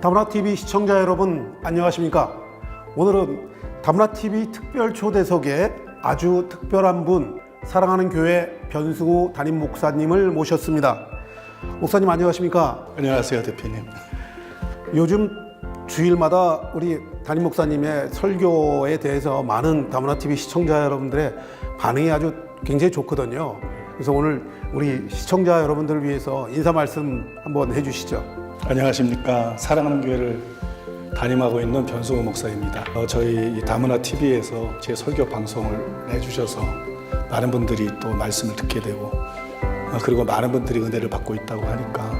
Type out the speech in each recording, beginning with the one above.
다문화TV 시청자 여러분 안녕하십니까? 오늘은 다문화TV 특별 초대석에 아주 특별한 분, 사랑하는 교회 변승우 담임 목사님을 모셨습니다. 목사님 안녕하십니까? 안녕하세요, 대표님. 요즘 주일마다 우리 담임 목사님의 설교에 대해서 많은 다문화TV 시청자 여러분들의 반응이 아주 굉장히 좋거든요. 그래서 오늘 우리 시청자 여러분들을 위해서 인사 말씀 한번 해주시죠. 안녕하십니까. 사랑하는 교회를 담임하고 있는 변승우 목사입니다. 저희 다문화TV에서 제 설교 방송을 해주셔서 많은 분들이 또 말씀을 듣게 되고 그리고 많은 분들이 은혜를 받고 있다고 하니까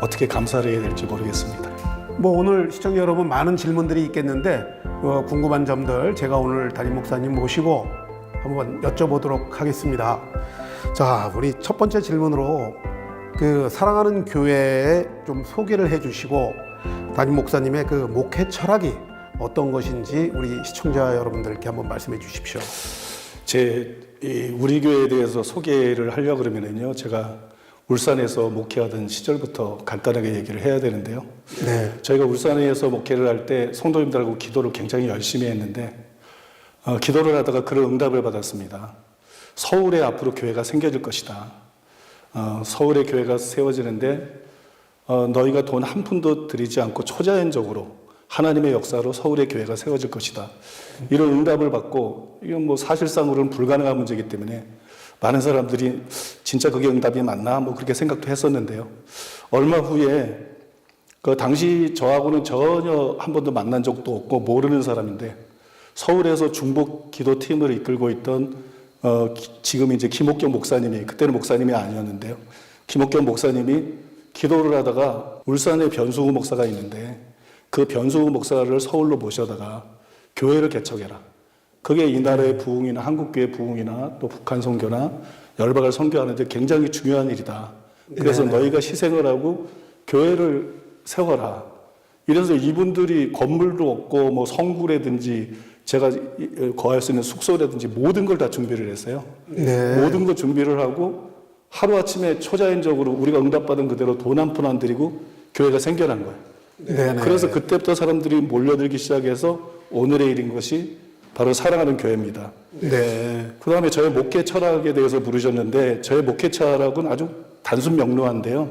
어떻게 감사를 해야 될지 모르겠습니다. 오늘 시청자 여러분 많은 질문들이 있겠는데 궁금한 점들 제가 오늘 담임 목사님 모시고 한번 여쭤보도록 하겠습니다. 자, 우리 첫 번째 질문으로 사랑하는 교회에 좀 소개를 해주시고 담임 목사님의 목회 철학이 어떤 것인지 우리 시청자 여러분들께 한번 말씀해 주십시오. 우리 교회에 대해서 소개를 하려고 그러면요, 제가 울산에서 목회하던 시절부터 간단하게 얘기를 해야 되는데요. 네. 저희가 울산에서 목회를 할 때 성도님들하고 기도를 굉장히 열심히 했는데 기도를 하다가 그런 응답을 받았습니다. 서울에 앞으로 교회가 생겨질 것이다. 서울에 교회가 세워지는데 너희가 돈 한 푼도 들이지 않고 초자연적으로 하나님의 역사로 서울의 교회가 세워질 것이다. 이런 응답을 받고 이건 사실상으로는 불가능한 문제이기 때문에 많은 사람들이 진짜 그게 응답이 맞나 그렇게 생각도 했었는데요. 얼마 후에 당시 저하고는 전혀 한 번도 만난 적도 없고 모르는 사람인데 서울에서 중복 기도팀을 이끌고 있던 지금 이제 김옥경 목사님이, 그때는 목사님이 아니었는데요. 김옥경 목사님이 기도를 하다가 울산에 변승우 목사가 있는데 그 변승우 목사를 서울로 모셔다가 교회를 개척해라. 그게 이 나라의 부흥이나 한국교회 부흥이나 또 북한 선교나 열방을 선교하는데 굉장히 중요한 일이다. 그래서 너희가 희생을 하고 교회를 세워라. 이래서 이분들이 건물도 없고 성구라든지 제가 거할 수 있는 숙소라든지 모든 걸 다 준비를 했어요. 네. 모든 걸 준비를 하고 하루아침에 초자연적으로 우리가 응답받은 그대로 돈 한 푼 안 들이고 교회가 생겨난 거예요. 네. 그래서 그때부터 사람들이 몰려들기 시작해서 오늘의 일인 것이 바로 사랑하는 교회입니다. 네. 그 다음에 저의 목회 철학에 대해서 물으셨는데 저의 목회 철학은 아주 단순 명료한데요.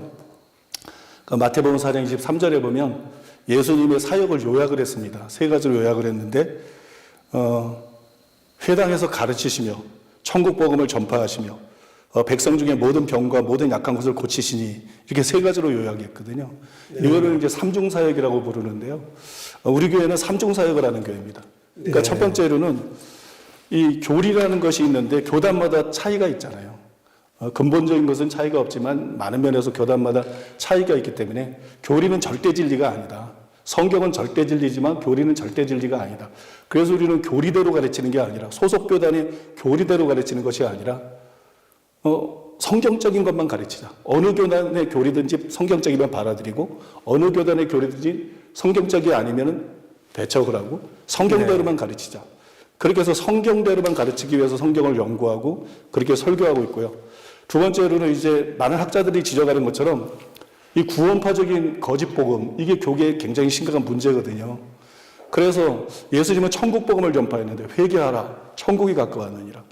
마태복음 4장 23절에 보면 예수님의 사역을 요약을 했습니다. 세 가지로 요약을 했는데 회당에서 가르치시며 천국 복음을 전파하시며 백성 중에 모든 병과 모든 약한 것을 고치시니 이렇게 세 가지로 요약했거든요. 이거를 이제 삼중사역이라고 부르는데요. 우리 교회는 삼중사역을 하는 교회입니다. 그러니까 첫 번째로는 이 교리라는 것이 있는데 교단마다 차이가 있잖아요. 근본적인 것은 차이가 없지만 많은 면에서 교단마다 차이가 있기 때문에 교리는 절대 진리가 아니다. 성경은 절대 진리지만 교리는 절대 진리가 아니다. 그래서 우리는 교리대로 가르치는 게 아니라 소속 교단의 교리대로 가르치는 것이 아니라 성경적인 것만 가르치자. 어느 교단의 교리든지 성경적이면 받아들이고 어느 교단의 교리든지 성경적이 아니면 대척을 하고 성경대로만 가르치자. 그렇게 해서 성경대로만 가르치기 위해서 성경을 연구하고 그렇게 설교하고 있고요. 두 번째로는 이제 많은 학자들이 지적하는 것처럼 이 구원파적인 거짓 복음, 이게 교계에 굉장히 심각한 문제거든요. 그래서 예수님은 천국 복음을 전파했는데 회개하라, 천국이 가까웠느니라.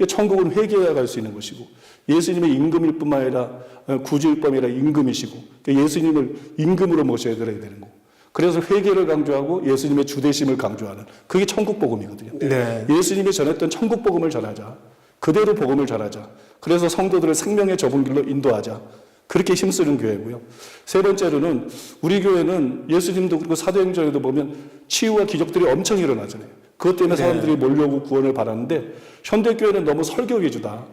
천국은 회개해야 갈 수 있는 것이고 예수님의 임금일 뿐만 아니라 구주일 뿐만 아니라 임금이시고 예수님을 임금으로 모셔야 되는 거고 그래서 회개를 강조하고 예수님의 주대심을 강조하는 그게 천국 복음이거든요. 네. 예수님이 전했던 천국 복음을 전하자. 그대로 복음을 전하자. 그래서 성도들을 생명의 좁은 길로 인도하자. 그렇게 힘쓰는 교회고요. 세 번째로는 우리 교회는 예수님도 그리고 사도행전에도 보면 치유와 기적들이 엄청 일어나잖아요. 그것 때문에 사람들이 몰려오고 구원을 받았는데 현대교회는 너무 설교 위주다.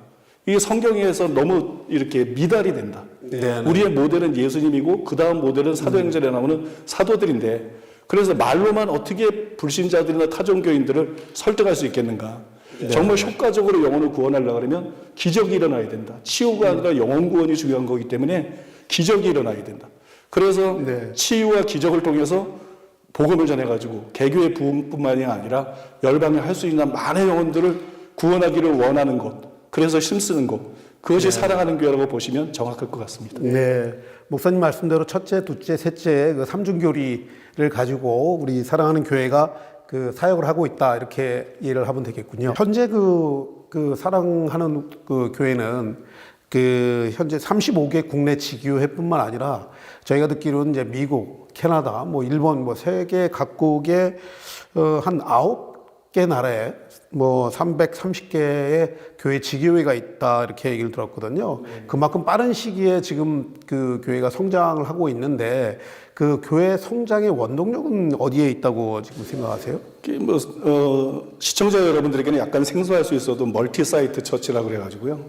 이게 성경에서 너무 이렇게 미달이 된다. 네. 우리의 모델은 예수님이고 그 다음 모델은 사도행전에 나오는 사도들인데 그래서 말로만 어떻게 불신자들이나 타종교인들을 설득할 수 있겠는가. 네. 정말 효과적으로 영혼을 구원하려고 하면 기적이 일어나야 된다. 치유가 아니라 영혼 구원이 중요한 거기 때문에 기적이 일어나야 된다. 그래서 치유와 기적을 통해서 복음을 전해가지고 개교의 부흥뿐만이 아니라 열방에 할 수 있는 많은 영혼들을 구원하기를 원하는 것. 그래서 힘쓰는 것. 그것이 사랑하는 교회라고 보시면 정확할 것 같습니다. 네. 목사님 말씀대로 첫째, 둘째, 셋째 그 삼중교리를 가지고 우리 사랑하는 교회가 그 사역을 하고 있다 이렇게 이해를 하면 되겠군요. 현재 그 사랑하는 그 교회는 그 현재 35개 국내 지교회뿐만 아니라 저희가 듣기로는 이제 미국, 캐나다, 뭐 일본, 뭐 세계 각국의 한 9개 나라에 뭐 330개의 교회 지교회가 있다 이렇게 얘기를 들었거든요. 그만큼 빠른 시기에 지금 그 교회가 성장을 하고 있는데 그 교회 성장의 원동력은 어디에 있다고 지금 생각하세요? 시청자 여러분들에게는 약간 생소할 수 있어도 멀티 사이트 처치라고 그래가지고요.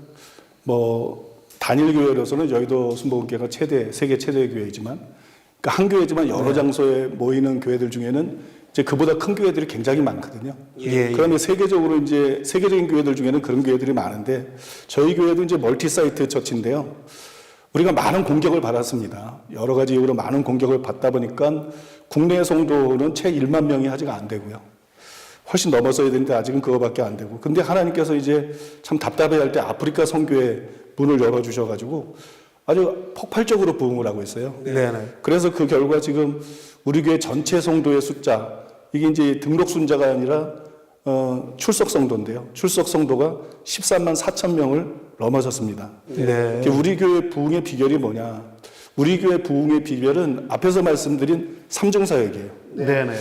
뭐 단일 교회로서는 여의도 순복음교회가 세계 최대의 교회이지만, 그러니까 한 교회지만 여러 장소에 모이는 교회들 중에는 이제 그보다 큰 교회들이 굉장히 많거든요. 그러면 세계적으로 이제 세계적인 교회들 중에는 그런 교회들이 많은데 저희 교회도 이제 멀티 사이트 처치인데요. 우리가 많은 공격을 받았습니다. 여러 가지 이유로 많은 공격을 받다 보니까 국내 성도는 채 1만 명이 아직 안 되고요. 훨씬 넘어서야 되는데 아직은 그거밖에 안 되고. 근데 하나님께서 이제 참 답답해 할 때 아프리카 선교회 문을 열어주셔가지고 아주 폭발적으로 부흥을 하고 있어요. 네네. 그래서 그 결과 지금 우리 교회 전체 성도의 숫자, 이게 이제 등록 순자가 아니라 출석 성도인데요. 출석 성도가 13만 4천 명을 넘어섰습니다. 네. 우리 교회 부흥의 비결이 뭐냐? 우리 교회 부흥의 비결은 앞에서 말씀드린 삼중사역이에요. 네네.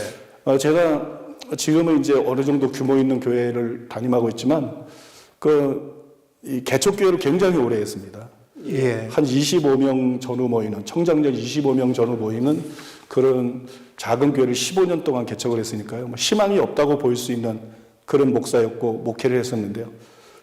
제가 지금은 이제 어느 정도 규모 있는 교회를 담임하고 있지만 이 개척교회를 굉장히 오래 했습니다. 예. 한 25명 전후 모이는, 청장년 25명 전후 모이는 그런 작은 교회를 15년 동안 개척을 했으니까요. 뭐 희망이 없다고 보일 수 있는 그런 목사였고 목회를 했었는데요.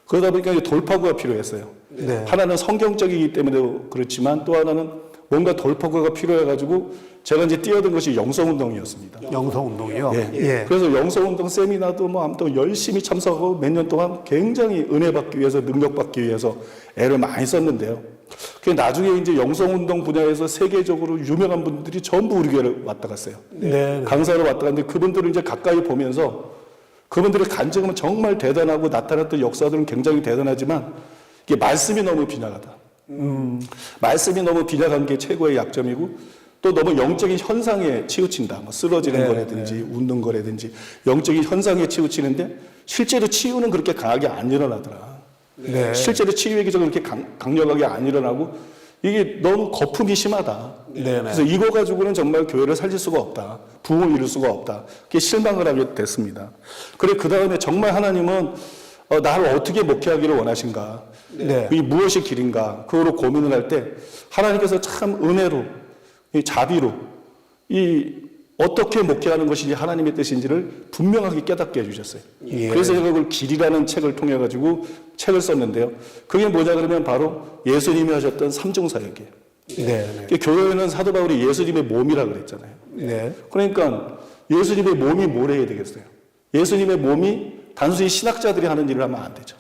그러다 보니까 이제 돌파구가 필요했어요. 네. 하나는 성경적이기 때문에 그렇지만 또 하나는 뭔가 돌파구가 필요해가지고 제가 이제 뛰어든 것이 영성운동이었습니다. 영성운동이요? 예. 예. 그래서 영성운동 세미나도 뭐 아무튼 열심히 참석하고 몇 년 동안 굉장히 은혜 받기 위해서, 능력 받기 위해서 애를 많이 썼는데요. 그 나중에 이제 영성운동 분야에서 세계적으로 유명한 분들이 전부 우리 교회를 왔다 갔어요. 네. 강사로 왔다 갔는데 그분들을 이제 가까이 보면서 그분들의 간증은 정말 대단하고 나타났던 역사들은 굉장히 대단하지만 이게 말씀이 너무 빈약하다. 말씀이 너무 빈약한 게 최고의 약점이고 또 너무 영적인 현상에 치우친다. 뭐 쓰러지는 거라든지 웃는 거라든지 영적인 현상에 치우치는데 실제로 치유는 그렇게 강하게 안 일어나더라. 네. 실제로 치유의 기적은 그렇게 강력하게 안 일어나고 이게 너무 거품이 심하다. 네네. 그래서 이거 가지고는 정말 교회를 살릴 수가 없다. 부흥을 이룰 수가 없다. 그게 실망을 하게 됐습니다. 그래 그 다음에 정말 하나님은 나를 어떻게 목회하기를 원하신가? 네. 이 무엇이 길인가? 그거로 고민을 할 때 하나님께서 참 은혜로, 이 자비로, 이 어떻게 목회하는 것이 하나님의 뜻인지를 분명하게 깨닫게 해주셨어요. 예. 그래서 제가 그걸 길이라는 책을 통해 가지고 책을 썼는데요. 그게 뭐냐 그러면 바로 예수님이 하셨던 삼중사역이에요. 네. 교회는 사도 바울이 예수님의 몸이라 그랬잖아요. 네. 그러니까 예수님의 몸이 뭘 해야 되겠어요? 예수님의 몸이 단순히 신학자들이 하는 일을 하면 안 되죠.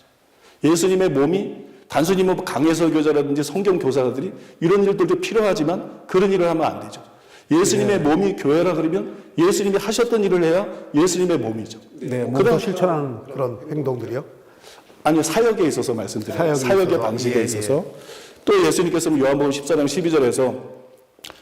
예수님의 몸이 단순히 뭐 강해설교자라든지 성경교사들이 이런 일들도 필요하지만 그런 일을 하면 안 되죠. 예수님의 몸이 교회라 그러면 예수님이 하셨던 일을 해야 예수님의 몸이죠. 네. 몸소 실천하는 그런 행동들이요? 아니요, 사역에 있어서 말씀드려요. 사역의 있어서. 방식에 예, 있어서. 또 예수님께서는 요한복음 14장 12절에서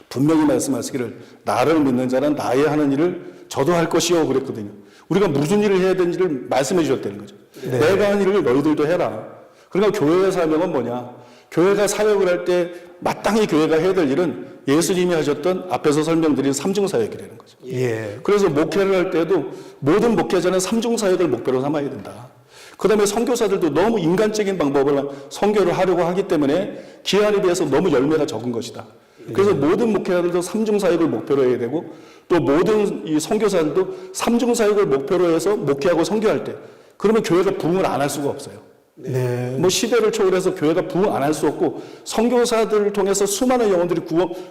분명히 말씀하시기를 나를 믿는 자는 나의 하는 일을 저도 할 것이요 그랬거든요. 우리가 무슨 일을 해야 되는지를 말씀해 주셨다는 거죠. 네. 내가 한 일을 너희들도 해라. 그러니까 교회의 사명은 뭐냐? 교회가 사역을 할 때 마땅히 교회가 해야 될 일은 예수님이 하셨던 앞에서 설명드린 삼중사역이라는 거죠. 예. 그래서 목회를 할 때도 모든 목회자는 삼중사역을 목표로 삼아야 된다. 그 다음에 선교사들도 너무 인간적인 방법으로 선교를 하려고 하기 때문에 기한에 비해서 너무 열매가 적은 것이다. 그래서 모든 목회자들도 삼중사역을 목표로 해야 되고 또 모든 이 선교사들도 삼중사역을 목표로 해서 목회하고 선교할 때 그러면 교회가 부흥을 안 할 수가 없어요. 네. 뭐 시대를 초월해서 교회가 부흥 안 할 수 없고 선교사들을 통해서 수많은 영혼들이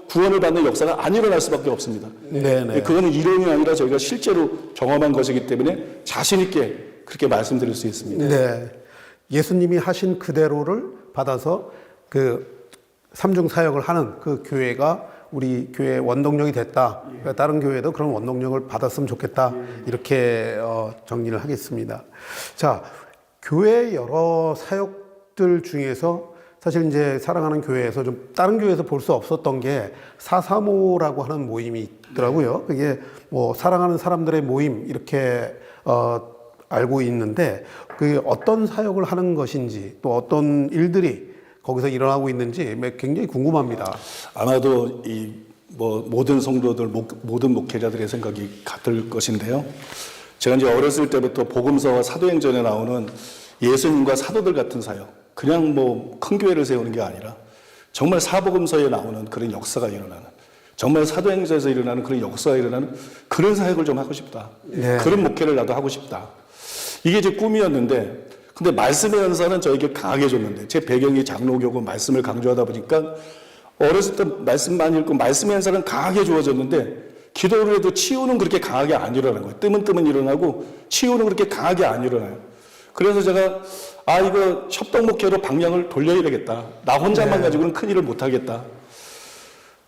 구원을 받는 역사가 안 일어날 수밖에 없습니다. 네. 그거는 이론이 아니라 저희가 실제로 경험한 것이기 때문에 자신 있게 그렇게 말씀드릴 수 있습니다. 네. 예수님이 하신 그대로를 받아서 그 삼중 사역을 하는 그 교회가 우리 교회의 원동력이 됐다. 그러니까 다른 교회도 그런 원동력을 받았으면 좋겠다. 이렇게 정리를 하겠습니다. 자, 교회 여러 사역들 중에서 사실 이제 사랑하는 교회에서 좀 다른 교회에서 볼 수 없었던 게 435라고 하는 모임이 있더라고요. 그게 뭐 사랑하는 사람들의 모임 이렇게 알고 있는데 그 어떤 사역을 하는 것인지 또 어떤 일들이 거기서 일어나고 있는지 굉장히 궁금합니다. 아마도 이 뭐 모든 성도들, 모든 목회자들의 생각이 같을 것인데요. 제가 이제 어렸을 때부터 복음서와 사도행전에 나오는 예수님과 사도들 같은 사역, 그냥 뭐 큰 교회를 세우는 게 아니라 정말 사복음서에 나오는 그런 역사가 일어나는, 정말 사도행전에서 일어나는 그런 역사가 일어나는 그런 사역을 좀 하고 싶다. 네. 그런 목회를 나도 하고 싶다. 이게 제 꿈이었는데, 근데 말씀의 연사는 저에게 강하게 줬는데, 제 배경이 장로교고 말씀을 강조하다 보니까 어렸을 때 말씀만 읽고 말씀의 연사는 강하게 주어졌는데, 기도를 해도 치유는 그렇게 강하게 안 일어나는 거예요. 뜨문뜨문 일어나고 치유는 그렇게 강하게 안 일어나요. 그래서 제가 이거 협동목회로 방향을 돌려야 되겠다. 나 혼자만 가지고는 큰 일을 못 하겠다.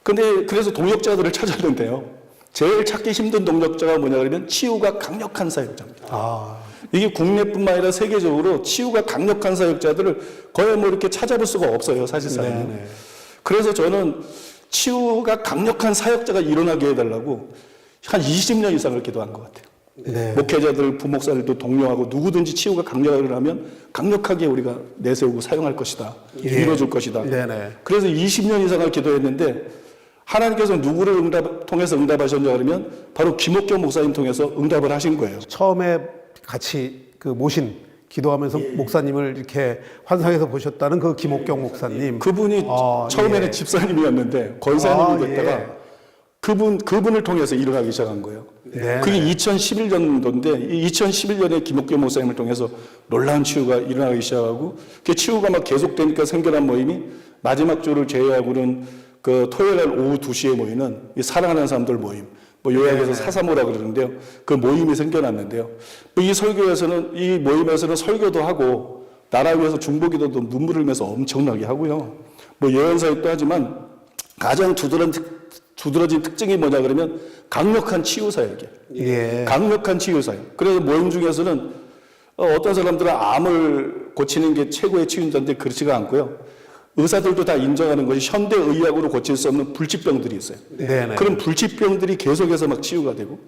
근데 그래서 동역자들을 찾았는데요. 제일 찾기 힘든 동역자가 뭐냐 그러면 치유가 강력한 사역자입니다. 이게 국내뿐만 아니라 세계적으로 치유가 강력한 사역자들을 거의 뭐 이렇게 찾아볼 수가 없어요, 사실상. 네네. 그래서 저는 치유가 강력한 사역자가 일어나게 해달라고 한 20년 이상을 기도한 것 같아요. 네. 목회자들, 부목사들도 독려하고 누구든지 치유가 강력하면 강력하게 우리가 내세우고 사용할 것이다. 이루어줄 것이다. 네네. 그래서 20년 이상을 기도했는데 하나님께서 누구를 통해서 응답하셨냐 그러면 바로 김옥경 목사님 통해서 응답을 하신 거예요. 처음에 같이 그 모신 기도하면서 목사님을 이렇게 환상에서 보셨다는 그 김옥경 목사님. 그분이 처음에는 집사님이었는데 권사님이 됐다가 그분을 통해서 일어나기 시작한 거예요. 네. 그게 2011년도인데 2011년에 김옥경 목사님을 통해서 놀라운 치유가 일어나기 시작하고 그 치유가 막 계속되니까 생겨난 모임이 마지막 주를 제외하고는 그 토요일 날 오후 2시에 모이는 이 사랑하는 사람들 모임. 뭐 요약해서 435라 그러는데요. 그 모임이 생겨났는데요. 이 설교에서는 이 모임에서는 설교도 하고 나라 위해서 중보기도도 눈물을 흘리면서 엄청나게 하고요. 뭐 예언사역도 하지만 가장 두드러진 특징이 뭐냐 그러면 강력한 치유사역이에요. 예. 강력한 치유사역. 그래서 모임 중에서는 어떤 사람들은 암을 고치는 게 최고의 치유인자인데 그렇지가 않고요. 의사들도 다 인정하는 것이 현대의학으로 고칠 수 없는 불치병들이 있어요. 네네. 그런 불치병들이 계속해서 막 치유가 되고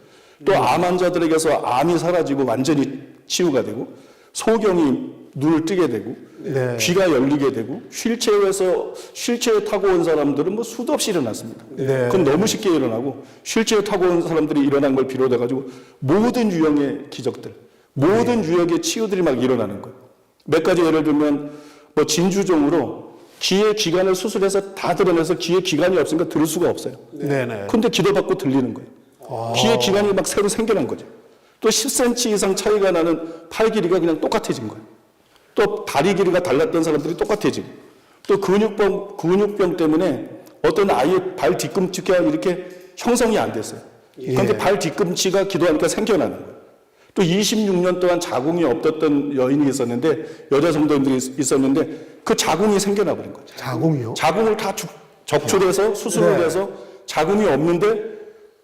또 암 환자들에게서 암이 사라지고 완전히 치유가 되고 소경이 눈을 뜨게 되고 네. 귀가 열리게 되고 휠체어 타고 온 사람들은 뭐 수도 없이 일어났습니다. 네. 그건 너무 쉽게 일어나고 휠체어 타고 온 사람들이 일어난 걸 비롯해 가지고 모든 유형의 기적들, 모든 유형의 치유들이 막 일어나는 거예요. 몇 가지 예를 들면 뭐 진주종으로 귀의 기관을 수술해서 다 드러내서 귀에 기관이 없으니까 들을 수가 없어요. 네네. 근데 기도받고 들리는 거예요. 귀의 기관이 막 새로 생겨난 거죠. 또 10cm 이상 차이가 나는 팔 길이가 그냥 똑같아진 거예요. 또 다리 길이가 달랐던 사람들이 똑같아지고 또 근육병 때문에 어떤 아이의 발 뒤꿈치가 이렇게 형성이 안 됐어요. 그런데 발 뒤꿈치가 기도하니까 생겨나는 거예요. 또 26년 동안 자궁이 없었던 여인이 있었는데 여자 성도님들이 있었는데 그 자궁이 생겨나 버린 거죠. 자궁이요? 자궁을 다 적출해서 수술을 해서 자궁이 없는데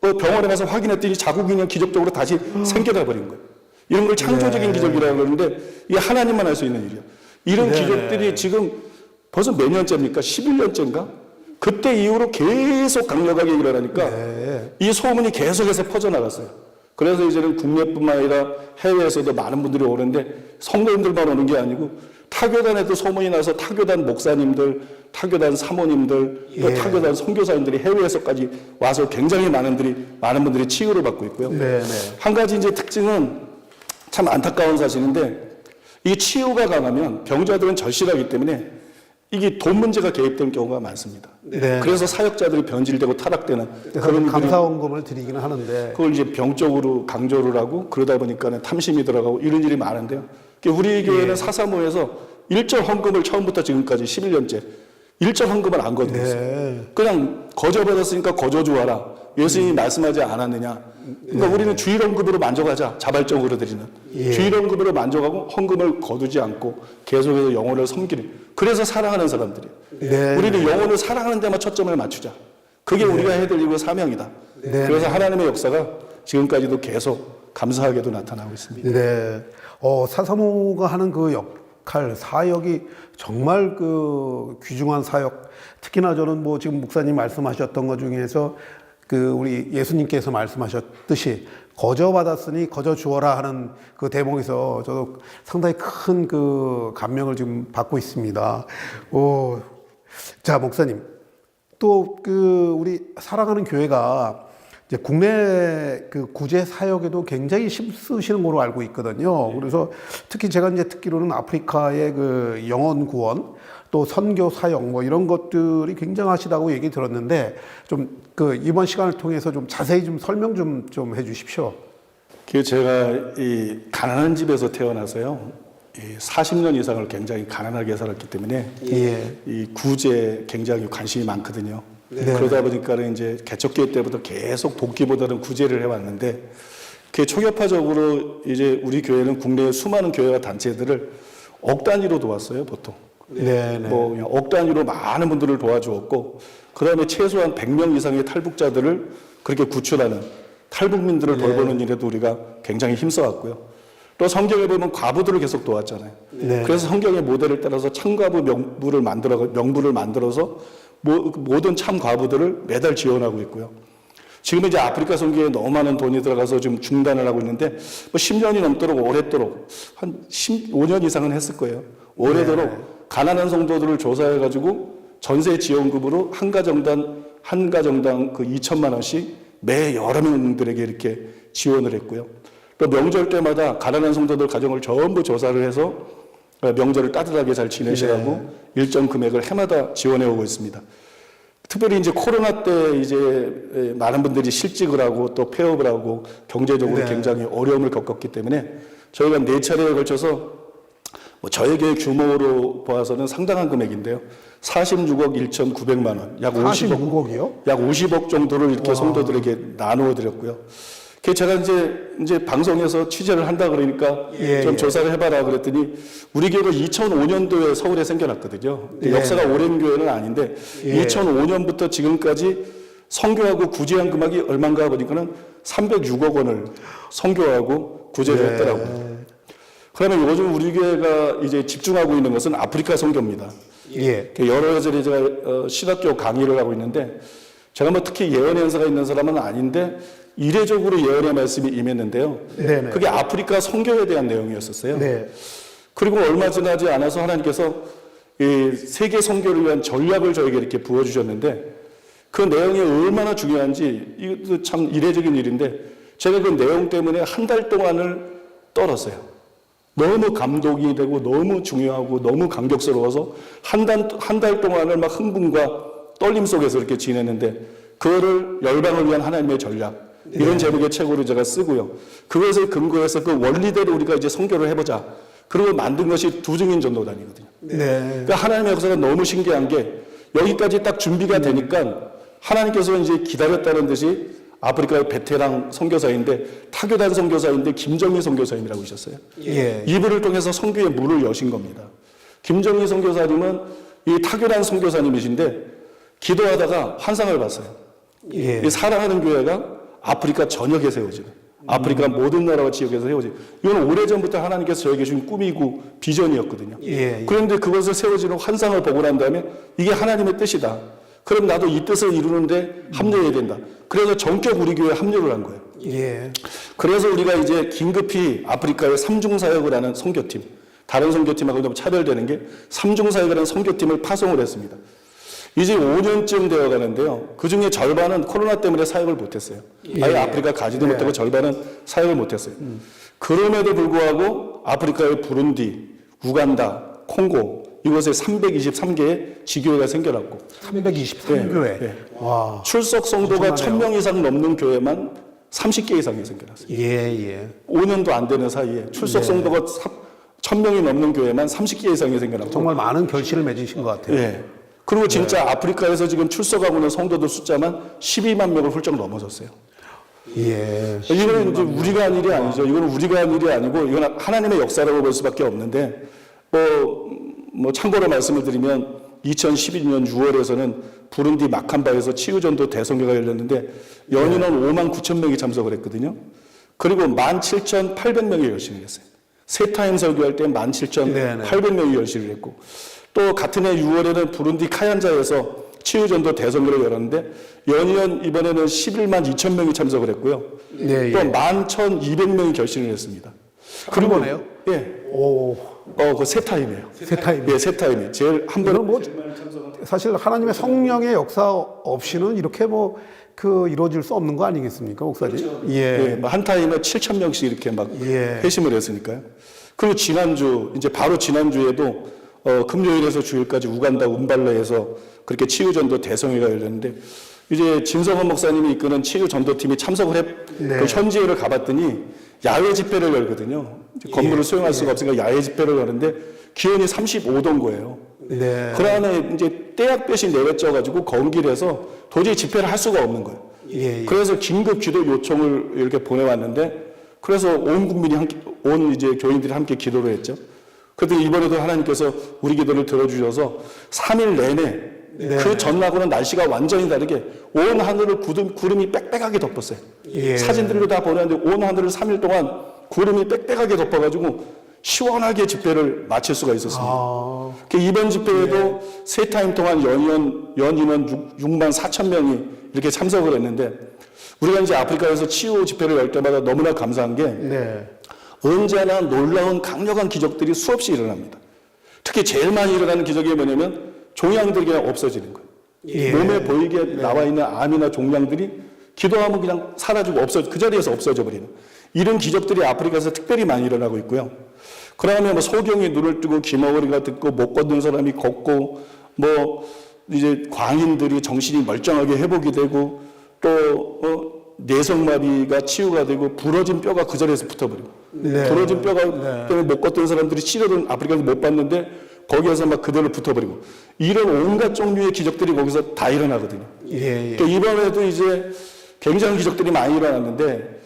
병원에 가서 확인했더니 자궁이 그냥 기적적으로 다시 생겨나 버린 거예요. 이런 걸 창조적인 기적이라고 그러는데 이게 하나님만 할 수 있는 일이에요. 이런 기적들이 지금 벌써 몇 년째입니까? 11년째인가? 그때 이후로 계속 강력하게 일어나니까 이 소문이 계속해서 퍼져나갔어요. 그래서 이제는 국내뿐만 아니라 해외에서도 많은 분들이 오는데 성도님들만 오는 게 아니고 타교단에도 소문이 나서 타교단 목사님들, 타교단 사모님들, 또 타교단 선교사님들이 해외에서까지 와서 굉장히 많은 분들이 치유를 받고 있고요. 한 가지 이제 특징은 참 안타까운 사실인데 이 치유가 강하면 병자들은 절실하기 때문에 이게 돈 문제가 개입되는 경우가 많습니다. 그래서 사역자들이 변질되고 타락되는 그런 감사원금을 드리기는 하는데 그걸 이제 병적으로 강조를 하고 그러다 보니까 탐심이 들어가고 이런 일이 많은데요. 우리 교회는 435에서 일절 헌금을 처음부터 지금까지 11년째 일절 헌금을 안 거두었어요. 그냥 거저받았으니까 거저 주어라. 예수님이 말씀하지 않았느냐. 그러니까 우리는 주일 헌금으로 만족하자. 자발적으로 드리는. 주일 헌금으로 만족하고 헌금을 거두지 않고 계속해서 영혼을 섬기는. 그래서 사랑하는 사람들이에요. 우리는 영혼을 사랑하는 데만 초점을 맞추자. 그게 우리가 해야 될 일과 사명이다. 그래서 하나님의 역사가 지금까지도 계속 감사하게도 나타나고 있습니다. 435가 하는 그 사역할 사역이 정말 그 귀중한 사역. 특히나 저는 뭐 지금 목사님 말씀하셨던 것 중에서 그 우리 예수님께서 말씀하셨듯이 거저 받았으니 거저 주어라 하는 그 대목에서 저도 상당히 큰 그 감명을 지금 받고 있습니다. 자, 목사님. 또 그 우리 사랑하는 교회가 이제 국내 그 구제 사역에도 굉장히 힘쓰시는 걸로 알고 있거든요. 그래서 특히 제가 이제 듣기로는 아프리카의 그 영혼 구원 또 선교 사역 뭐 이런 것들이 굉장하시다고 얘기 들었는데 좀 그 이번 시간을 통해서 좀 자세히 좀 설명 좀 해주십시오. 그 제가 이 가난한 집에서 태어나서요. 이 40년 이상을 굉장히 가난하게 살았기 때문에 이 구제에 굉장히 관심이 많거든요. 그러다 보니까는 이제 개척교회 때부터 계속 복기보다는 구제를 해왔는데 그 초교파적으로 이제 우리 교회는 국내의 수많은 교회와 단체들을 억 단위로 도왔어요, 보통. 뭐 그냥 억 단위로 많은 분들을 도와주었고, 그 다음에 최소한 100명 이상의 탈북자들을 그렇게 구출하는 탈북민들을 돌보는 일에도 우리가 굉장히 힘써왔고요. 또 성경에 보면 과부들을 계속 도왔잖아요. 그래서 성경의 모델을 따라서 참과부 명부를 만들어서 모든 참 과부들을 매달 지원하고 있고요. 지금 이제 아프리카 선교에 너무 많은 돈이 들어가서 좀 중단을 하고 있는데, 뭐 10년이 넘도록 오랫도록 한 15년 이상은 했을 거예요. 오래도록 가난한 성도들을 조사해가지고 전세 지원금으로 한 가정당 그 2천만 원씩 매 여러 명들에게 이렇게 지원을 했고요. 또 명절 때마다 가난한 성도들 가정을 전부 조사를 해서 명절을 따뜻하게 잘 지내시라고 일정 금액을 해마다 지원해 오고 있습니다. 특별히 이제 코로나 때 이제 많은 분들이 실직을 하고 또 폐업을 하고 경제적으로 굉장히 어려움을 겪었기 때문에 저희가 4차례에 걸쳐서 뭐 저에게 규모로 보아서는 상당한 금액인데요. 46억 1,900만 원, 약 46억이요? 약 50억 정도를 이렇게 성도들에게 나누어 드렸고요. 제가 이제 방송에서 취재를 한다 그러니까 좀 조사를 해봐라 그랬더니 우리 교회가 2005년도에 서울에 생겨났거든요. 역사가 오랜 교회는 아닌데 2005년부터 지금까지 선교하고 구제한 금액이 얼마인가 보니까는 306억 원을 선교하고 구제를 했더라고요. 그러면 요즘 우리 교회가 이제 집중하고 있는 것은 아프리카 선교입니다. 여러 가지 제가 신학교 강의를 하고 있는데 제가 뭐 특히 예언의 연사가 있는 사람은 아닌데 이례적으로 예언의 말씀이 임했는데요. 그게 아프리카 선교에 대한 내용이었었어요. 그리고 얼마 지나지 않아서 하나님께서 이 세계 선교를 위한 전략을 저에게 이렇게 부어주셨는데 그 내용이 얼마나 중요한지 이것도 참 이례적인 일인데 제가 그 내용 때문에 한 달 동안을 떨었어요. 너무 감동이 되고 너무 중요하고 너무 감격스러워서 한 달 동안을 막 흥분과 떨림 속에서 이렇게 지냈는데 그거를 열방을 위한 하나님의 전략 이런 제목의 책으로 제가 쓰고요. 그것을 근거해서 그 원리대로 우리가 이제 선교를 해보자. 그리고 만든 것이 두증인 전도단이거든요. 그러니까 하나님의 역사가 너무 신기한 게 여기까지 딱 준비가 되니까 하나님께서 이제 기다렸다는 듯이 아프리카의 베테랑 선교사인데 타교단 선교사인데 김정희 선교사님이라고 하셨어요. 이분을 통해서 선교의 문을 여신 겁니다. 김정희 선교사님은 이 타교단 선교사님이신데 기도하다가 환상을 봤어요. 이 사랑하는 교회가 아프리카 전역에 세워지는 아프리카 모든 나라와 지역에서 세워지는 이건 오래전부터 하나님께서 저에게 주신 꿈이고 비전이었거든요. 그런데 그것을 세워지는 환상을 보고 난 다음에 이게 하나님의 뜻이다. 그럼 나도 이 뜻을 이루는데 합류해야 된다. 그래서 전격 우리 교회에 합류를 한 거예요. 그래서 우리가 이제 긴급히 아프리카에 삼중사역을 하는 선교팀, 다른 선교팀하고 좀 차별되는 게 삼중사역을 하는 선교팀을 파송을 했습니다. 이제 5년쯤 되어 가는데요. 그 중에 절반은 코로나 때문에 사역을 못했어요. 아예 아프리카 가지도 못하고 절반은 사역을 못했어요. 그럼에도 불구하고 아프리카의 부룬디, 우간다, 콩고 이곳에 323개의 지교회가 생겨났고 323교회. 와. 출석 성도가 1000명 이상 넘는 교회만 30개 이상이 생겨났어요. 5년도 안 되는 사이에 출석 성도가 1000명이 넘는 교회만 30개 이상이 생겨났고 정말 많은 결실을 맺으신 것 같아요. 그리고 진짜 아프리카에서 지금 출석하고 있는 성도들 숫자만 12만 명을 훌쩍 넘어섰어요. 이거는 이제 우리가 한 일이 아니죠. 이거는 우리가 한 일이 아니고 이건 하나님의 역사라고 볼 수밖에 없는데 뭐 참고로 말씀을 드리면 2012년 6월에서는 부룬디 마캄바에서 치유전도 대선교가 열렸는데 연인원 5만 9천 명이 참석을 했거든요. 그리고 17,800명이 열심히 했어요. 세타임 설교할 때 17,800명이 열심을 했고, 또 같은 해 6월에는 부룬디 카얀자에서 치유전도 대선교를 열었는데 연이은 이번에는 11만 2천 명이 참석을 했고요. 네, 또 11,200명이 결신을 했습니다. 그런 거네요? 예. 오, 그 세 타임이에요. 세 타임. 예, 세 타임이 제일 한 번에 뭐 사실 하나님의 성령의 역사 없이는 이렇게 이루어질 수 없는 거 아니겠습니까, 목사님? 그렇죠. 예. 예, 한 타임에 7,000명씩 이렇게 막 예. 회심을 했으니까요. 그리고 지난주, 이제 바로 지난주에도 금요일에서 주일까지 우간다 운발레에서 그렇게 치유전도 대성회가 열렸는데, 이제 진성원 목사님이 이끄는 치유전도팀이 참석을 그 현지회를 가봤더니 야외 집회를 열거든요. 건물을 소용할 수가 없으니까 야외 집회를 열는데 기온이 35도인 거예요. 네. 그 안에 이제 떼약볕이 내려져가지고 건길에서 도저히 집회를 할 수가 없는 거예요. 예. 그래서 긴급 기도 요청을 이렇게 보내왔는데, 그래서 온 국민이 온 이제 교인들이 함께 기도를 했죠. 그런데 이번에도 하나님께서 우리 기도를 들어주셔서 3일 내내 그 전하고는 날씨가 완전히 다르게 온 하늘을 구름이 빽빽하게 덮었어요. 예. 사진들로 다 보냈는데 온 하늘을 3일 동안 구름이 빽빽하게 덮어가지고 시원하게 집회를 마칠 수가 있었습니다. 이번 집회에도 세 타임 동안 연인원 6만 4천 명이 이렇게 참석을 했는데, 우리가 이제 아프리카에서 치유 집회를 열 때마다 너무나 감사한 게 언제나 놀라운 강력한 기적들이 수없이 일어납니다. 특히 제일 많이 일어나는 기적이 뭐냐면 종양들이 그냥 없어지는 거예요. 예. 몸에 보이게 나와 있는 암이나 종양들이 기도하면 그냥 사라지고 그 자리에서 없어져 버리는 이런 기적들이 아프리카에서 특별히 많이 일어나고 있고요. 그러면 뭐 소경이 눈을 뜨고 귀머거리가 듣고 못 걷는 사람이 걷고, 뭐 이제 광인들이 정신이 멀쩡하게 회복이 되고, 또 내성마비가 치유가 되고 부러진 뼈가 그 자리에서 붙어버리고, 부러진 뼈가 때문에 못 걷던 사람들이 치료를 아프리카에서 못 받는데 거기에서 막 그대로 붙어버리고, 이런 온갖 종류의 기적들이 거기서 다 일어나거든요. 예. 그러니까 이번에도 이제 굉장한 기적들이 많이 일어났는데,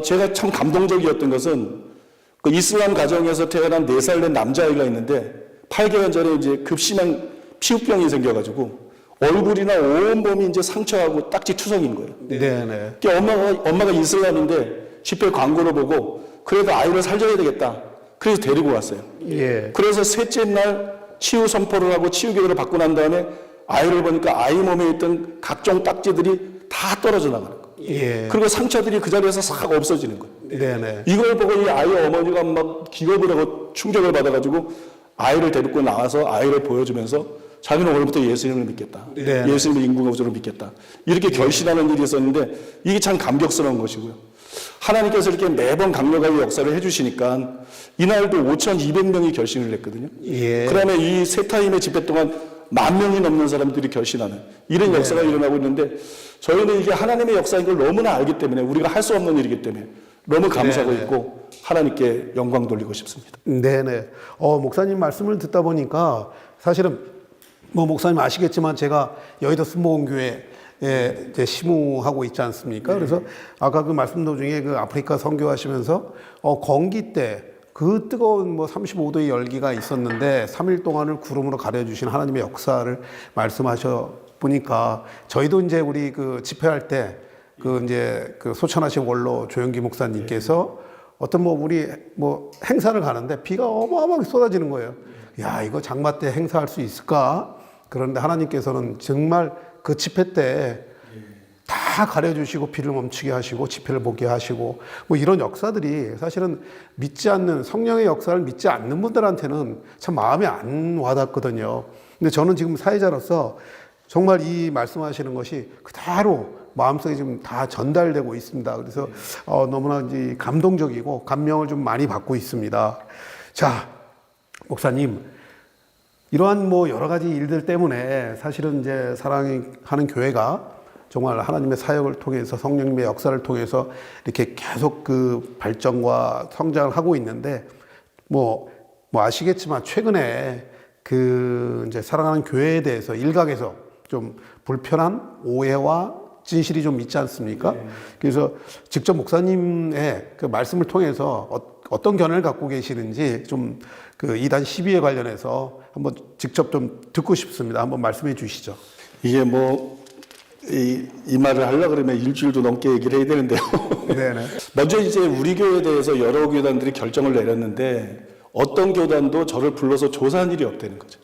제가 참 감동적이었던 것은 그 이슬람 가정에서 태어난 4살 된 남자아이가 있는데 8개월 전에 이제 급심한 피부병이 생겨가지고 얼굴이나 온몸이 이제 상처하고 딱지 투성인 거예요. 네네. 그러니까 엄마가 이슬람인데 집회 광고를 보고 그래도 아이를 살려야 되겠다. 그래서 데리고 왔어요. 예. 그래서 셋째 날 치유 선포를 하고 치유 기도를 받고 난 다음에 아이를 보니까 아이 몸에 있던 각종 딱지들이 다 떨어져 나가는 거예요. 예. 그리고 상처들이 그 자리에서 싹 없어지는 거예요. 네네. 이걸 보고 이 아이 어머니가 막 기겁을 하고 충격을 받아가지고 아이를 데리고 나와서 아이를 보여주면서 자기는 오늘부터 예수님을 믿겠다. 네. 예수님의 인구구조를 믿겠다. 이렇게 결심하는 일이 있었는데 이게 참 감격스러운 것이고요. 하나님께서 이렇게 매번 강력하게 역사를 해주시니까 이날도 5,200명이 결심을 했거든요. 예. 그 다음에 이 세 타임의 집회 동안 10,000명이 넘는 사람들이 결심하는 이런 역사가 일어나고 있는데, 저희는 이게 하나님의 역사인 걸 너무나 알기 때문에, 우리가 할 수 없는 일이기 때문에 너무 감사하고 있고 하나님께 영광 돌리고 싶습니다. 네네. 목사님 말씀을 듣다 보니까 사실은 뭐 목사님 아시겠지만 제가 여의도 순복음교회에 이제 시무하고 있지 않습니까? 그래서 아까 그 말씀 도중에 그 아프리카 선교하시면서 건기 때 그 뜨거운 35도의 열기가 있었는데 3일 동안을 구름으로 가려주신 하나님의 역사를 말씀하셔 보니까, 저희도 이제 우리 그 집회할 때 이제 그 소천하신 원로 조영기 목사님께서 어떤 우리 행사를 가는데 비가 어마어마하게 쏟아지는 거예요. 야, 이거 장마 때 행사할 수 있을까? 그런데 하나님께서는 정말 그 집회 때 다 가려주시고 비를 멈추게 하시고 집회를 보게 하시고 이런 역사들이 사실은 믿지 않는, 성령의 역사를 믿지 않는 분들한테는 참 마음에 안 와닿거든요. 근데 저는 지금 사회자로서 정말 이 말씀하시는 것이 그대로 마음속에 지금 다 전달되고 있습니다. 그래서 너무나 이제 감동적이고 감명을 좀 많이 받고 있습니다. 자, 목사님, 이러한 여러 가지 일들 때문에 사실은 이제 사랑하는 교회가 정말 하나님의 사역을 통해서, 성령님의 역사를 통해서 이렇게 계속 그 발전과 성장을 하고 있는데, 아시겠지만 최근에 그 이제 사랑하는 교회에 대해서 일각에서 좀 불편한 오해와 진실이 좀 있지 않습니까? 그래서 직접 목사님의 그 말씀을 통해서 어떤 견해를 갖고 계시는지 좀 그 이단 시비에 관련해서 한번 직접 좀 듣고 싶습니다. 한번 말씀해 주시죠. 이게 이 말을 하려고 그러면 일주일도 넘게 얘기를 해야 되는데요. 네네. 먼저 이제 우리 교회에 대해서 여러 교단들이 결정을 내렸는데 어떤 교단도 저를 불러서 조사한 일이 없다는 거죠.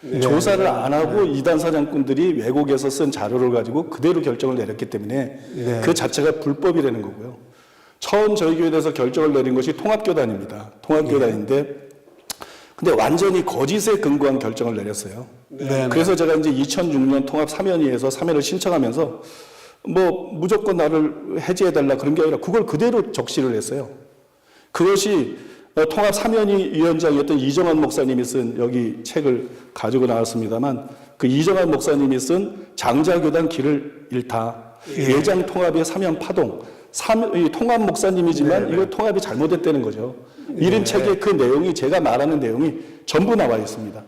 네. 조사를 안 하고 이단 사장꾼들이 외국에서 쓴 자료를 가지고 그대로 결정을 내렸기 때문에 네. 그 자체가 불법이라는 거고요. 처음 저희 교회에 대해서 결정을 내린 것이 통합교단입니다. 통합교단인데 근데 완전히 거짓에 근거한 결정을 내렸어요. 네. 그래서 제가 이제 2006년 통합 사면위에서 사면을 신청하면서 뭐 무조건 나를 해제해달라 그런 게 아니라 그걸 그대로 적시를 했어요. 그것이 통합 사면위 위원장이었던 이정환 목사님이 쓴 여기 책을 가지고 나왔습니다만 그 이정환 목사님이 쓴 장자교단 길을 잃다. 예장 통합의 사면 파동. 이 통합 목사님이지만 이거 통합이 잘못됐다는 거죠. 이런 책에 그 내용이 제가 말하는 내용이 전부 나와 있습니다.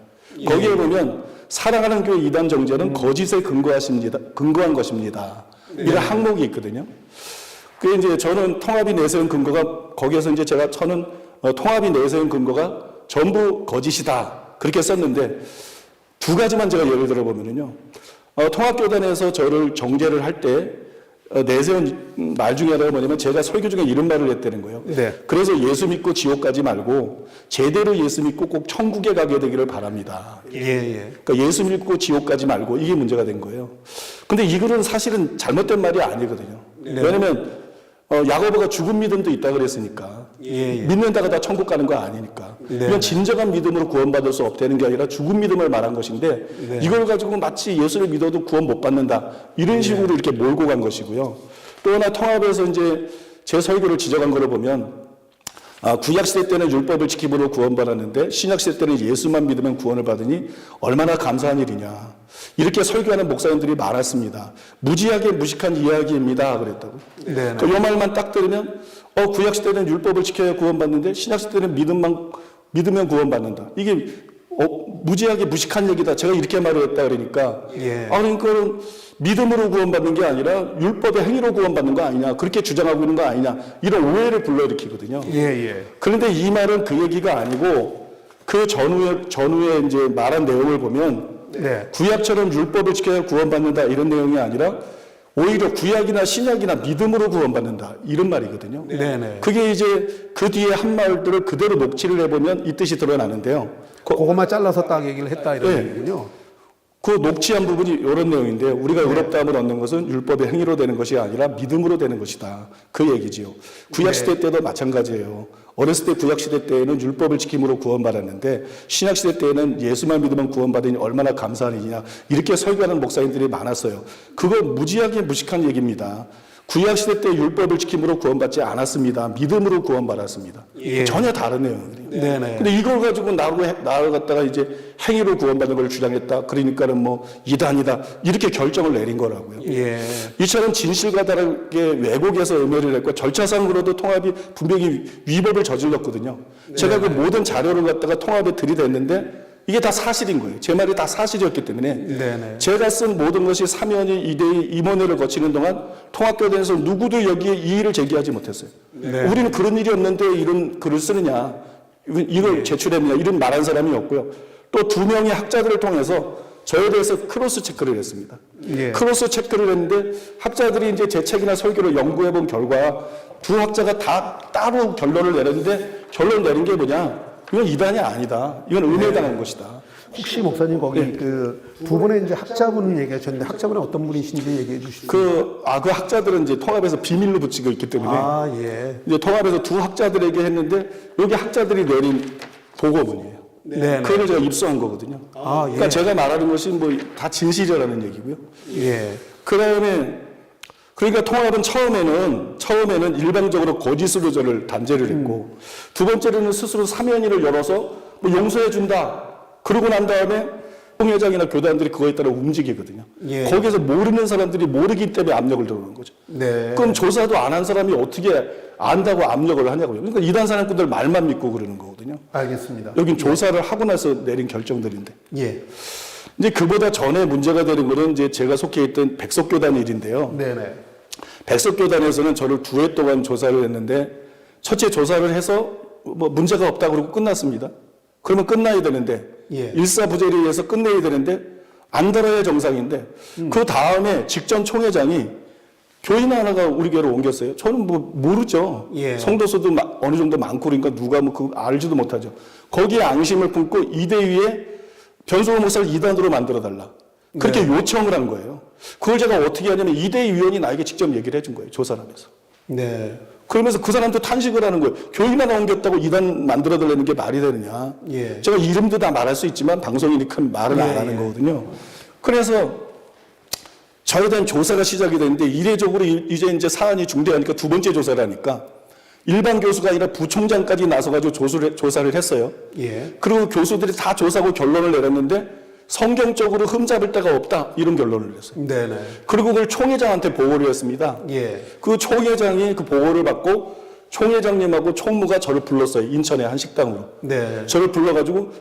거기에 보면 사랑하는 교회 이단 정죄는 거짓에 근거한 것입니다. 이런 항목이 있거든요. 그 이제 저는 통합이 내세운 근거가 거기에서 이제 저는 통합이 내세운 근거가 전부 거짓이다 그렇게 썼는데 두 가지만 제가 예를 들어 보면은요. 통합교단에서 저를 정죄를 할 때 내세운 말 중에 하나가 뭐냐면 제가 설교 중에 이런 말을 했다는 거예요. 네. 그래서 예수 믿고 지옥 가지 말고 제대로 예수 믿고 꼭 천국에 가게 되기를 바랍니다. 예. 그러니까 예수 믿고 지옥 가지 말고 이게 문제가 된 거예요. 근데 이 글은 사실은 잘못된 말이 아니거든요. 네. 왜냐하면 야고보가 죽은 믿음도 있다 그랬으니까 믿는다가 다 천국 가는 거 아니니까 이건 진정한 믿음으로 구원받을 수 없다는 게 아니라 죽은 믿음을 말한 것인데 이걸 가지고 마치 예수를 믿어도 구원 못 받는다 이런 식으로 이렇게 몰고 간 것이고요. 또 하나 통합에서 이제 제 설교를 지적한 거를 보면 구약시대 때는 율법을 지킴으로 구원받았는데 신약시대 때는 예수만 믿으면 구원을 받으니 얼마나 감사한 일이냐 이렇게 설교하는 목사님들이 많았습니다. 무지하게 무식한 이야기입니다 그랬다고. 이 말만 딱 들으면 구약시대는 율법을 지켜야 구원받는데 신약시대는 믿으면 구원받는다. 이게 무지하게 무식한 얘기다. 제가 이렇게 말을 했다 그러니까 그러니까 믿음으로 구원받는 게 아니라 율법의 행위로 구원받는 거 아니냐 그렇게 주장하고 있는 거 아니냐 이런 오해를 불러일으키거든요. 그런데 이 말은 그 얘기가 아니고 그 전후에 이제 말한 내용을 보면 구약처럼 율법을 지켜야 구원받는다 이런 내용이 아니라 오히려 구약이나 신약이나 믿음으로 구원받는다 이런 말이거든요. 그게 이제 그 뒤에 한 말들을 그대로 녹취를 해보면 이 뜻이 드러나는데요. 그것만 잘라서 딱 얘기를 했다 이런 얘기군요. 그 녹취한 부분이 이런 내용인데 우리가 의롭다함을 얻는 것은 율법의 행위로 되는 것이 아니라 믿음으로 되는 것이다. 그 얘기지요. 구약시대 때도 마찬가지예요. 어렸을 때 구약시대 때에는 율법을 지킴으로 구원받았는데 신약시대 때에는 예수만 믿으면 구원받으니 얼마나 감사한 일이냐 이렇게 설교하는 목사님들이 많았어요. 그건 무지하게 무식한 얘기입니다. 구약시대 때 율법을 지킴으로 구원받지 않았습니다. 믿음으로 구원받았습니다. 전혀 다른 내용들이. 근데 이걸 가지고 나를 갖다가 이제 행위로 구원받는 걸 주장했다. 그러니까는 뭐 이단이다. 이렇게 결정을 내린 거라고요. 이처럼 진실과 다르게 왜곡해서 음해를 했고 절차상으로도 통합이 분명히 위법을 저질렀거든요. 제가 그 모든 자료를 갖다가 통합에 들이댔는데 이게 다 사실인 거예요. 제 말이 다 사실이었기 때문에 제가 쓴 모든 것이 사면이 이대의 임원회를 거치는 동안 통합교단에서 누구도 여기에 이의를 제기하지 못했어요. 우리는 그런 일이 없는데 이런 글을 쓰느냐 이걸 제출했느냐 이런 말한 사람이 없고요. 또 두 명의 학자들을 통해서 저에 대해서 크로스 체크를 했습니다. 크로스 체크를 했는데 학자들이 이제 제 책이나 설교를 연구해 본 결과 두 학자가 다 따로 결론을 내렸는데 결론 내린 게 뭐냐? 이건 이단이 아니다. 이건 음해당한 것이다. 혹시 목사님 거기 그 두 분의 이제 학자분 얘기하셨는데 학자분은 어떤 분이신지 얘기해 주시죠. 그 학자들은 이제 통합에서 비밀로 붙이고 있기 때문에 이제 통합에서 두 학자들에게 했는데 여기 학자들이 내린 보고문이에요. 그걸 제가 입수한 거거든요. 그러니까 제가 말하는 것이 뭐 다 진실이라는 얘기고요. 그다음에 그러니까 통합은 처음에는 일방적으로 거짓으로 저를 단죄를 했고 두 번째로는 스스로 사면위를 열어서 뭐 용서해 준다. 그러고 난 다음에 총회장이나 교단들이 그거에 따라 움직이거든요. 거기에서 모르는 사람들이 모르기 때문에 압력을 들어오는 거죠. 그럼 조사도 안 한 사람이 어떻게 안다고 압력을 하냐고요. 그러니까 이단 사람꾼들 말만 믿고 그러는 거거든요. 알겠습니다. 여긴 조사를 하고 나서 내린 결정들인데. 이제 그보다 전에 문제가 되는 거는 이제 제가 속해 있던 백석교단 일인데요. 백석교단에서는 저를 2회 동안 조사를 했는데 첫째 조사를 해서 뭐 문제가 없다 그러고 끝났습니다. 그러면 끝나야 되는데 일사부재리에 의해서 끝내야 되는데 안 달아야 정상인데 그 다음에 직전 총회장이 교인 하나가 우리 교회로 옮겼어요. 저는 뭐 모르죠. 예. 성도수도 어느 정도 많고 그러니까 누가 뭐 그 알지도 못하죠. 거기에 앙심을 품고 이대위에 변소호 목사를 이단으로 만들어달라. 그렇게 요청을 한 거예요. 그걸 제가 어떻게 하냐면 이대위 위원이 나에게 직접 얘기를 해준 거예요. 조사를 하면서. 네. 그러면서 그 사람도 탄식을 하는 거예요. 교인 하나 옮겼다고 이단 만들어달라는 게 말이 되느냐. 예. 제가 이름도 다 말할 수 있지만 방송이니까 말을 안 하는 거거든요. 그래서 저에 대한 조사가 시작이 됐는데 이례적으로 이제 사안이 중대하니까 두 번째 조사를 하니까 일반 교수가 아니라 부총장까지 나서가지고 조사를 했어요. 예. 그리고 교수들이 다 조사하고 결론을 내렸는데 성경적으로 흠잡을 데가 없다 이런 결론을 냈어요. 네네. 그리고 그걸 총회장한테 보고를 했습니다. 예. 그 총회장이 그 보고를 받고 총회장님하고 총무가 저를 불렀어요. 인천의 한 식당으로. 네. 저를 불러가지고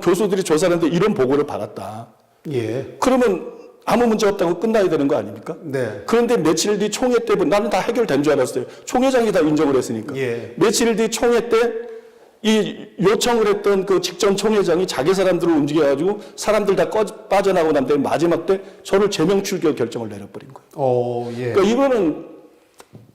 교수들이 조사를 했는데 이런 보고를 받았다. 예. 그러면 아무 문제 없다고 끝나야 되는 거 아닙니까? 네. 그런데 며칠 뒤 총회 때 나는 다 해결된 줄 알았어요. 총회장이 다 인정을 했으니까. 예. 며칠 뒤 총회 때 이 요청을 했던 그 직전 총회장이 자기 사람들을 움직여가지고 사람들 다 빠져나오고 난 다음에 마지막 때 저를 제명 출교 결정을 내려버린 거예요. 예. 그러니까 이거는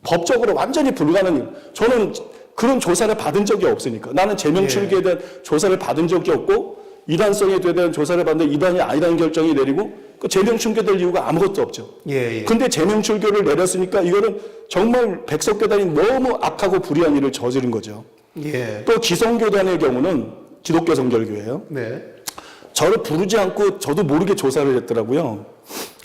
법적으로 완전히 불가능해요. 저는 그런 조사를 받은 적이 없으니까. 나는 제명 출교에 대한 조사를 받은 적이 없고 이단성에 대한 조사를 받는데 이단이 아니라는 결정이 내리고 그 제명 출교될 이유가 아무것도 없죠. 예. 근데 제명 출교를 내렸으니까 이거는 정말 백석교단이 너무 악하고 불의한 일을 저지른 거죠. 예. 또 기성교단의 경우는 기독교 성결교회예요. 네. 저를 부르지 않고 저도 모르게 조사를 했더라고요.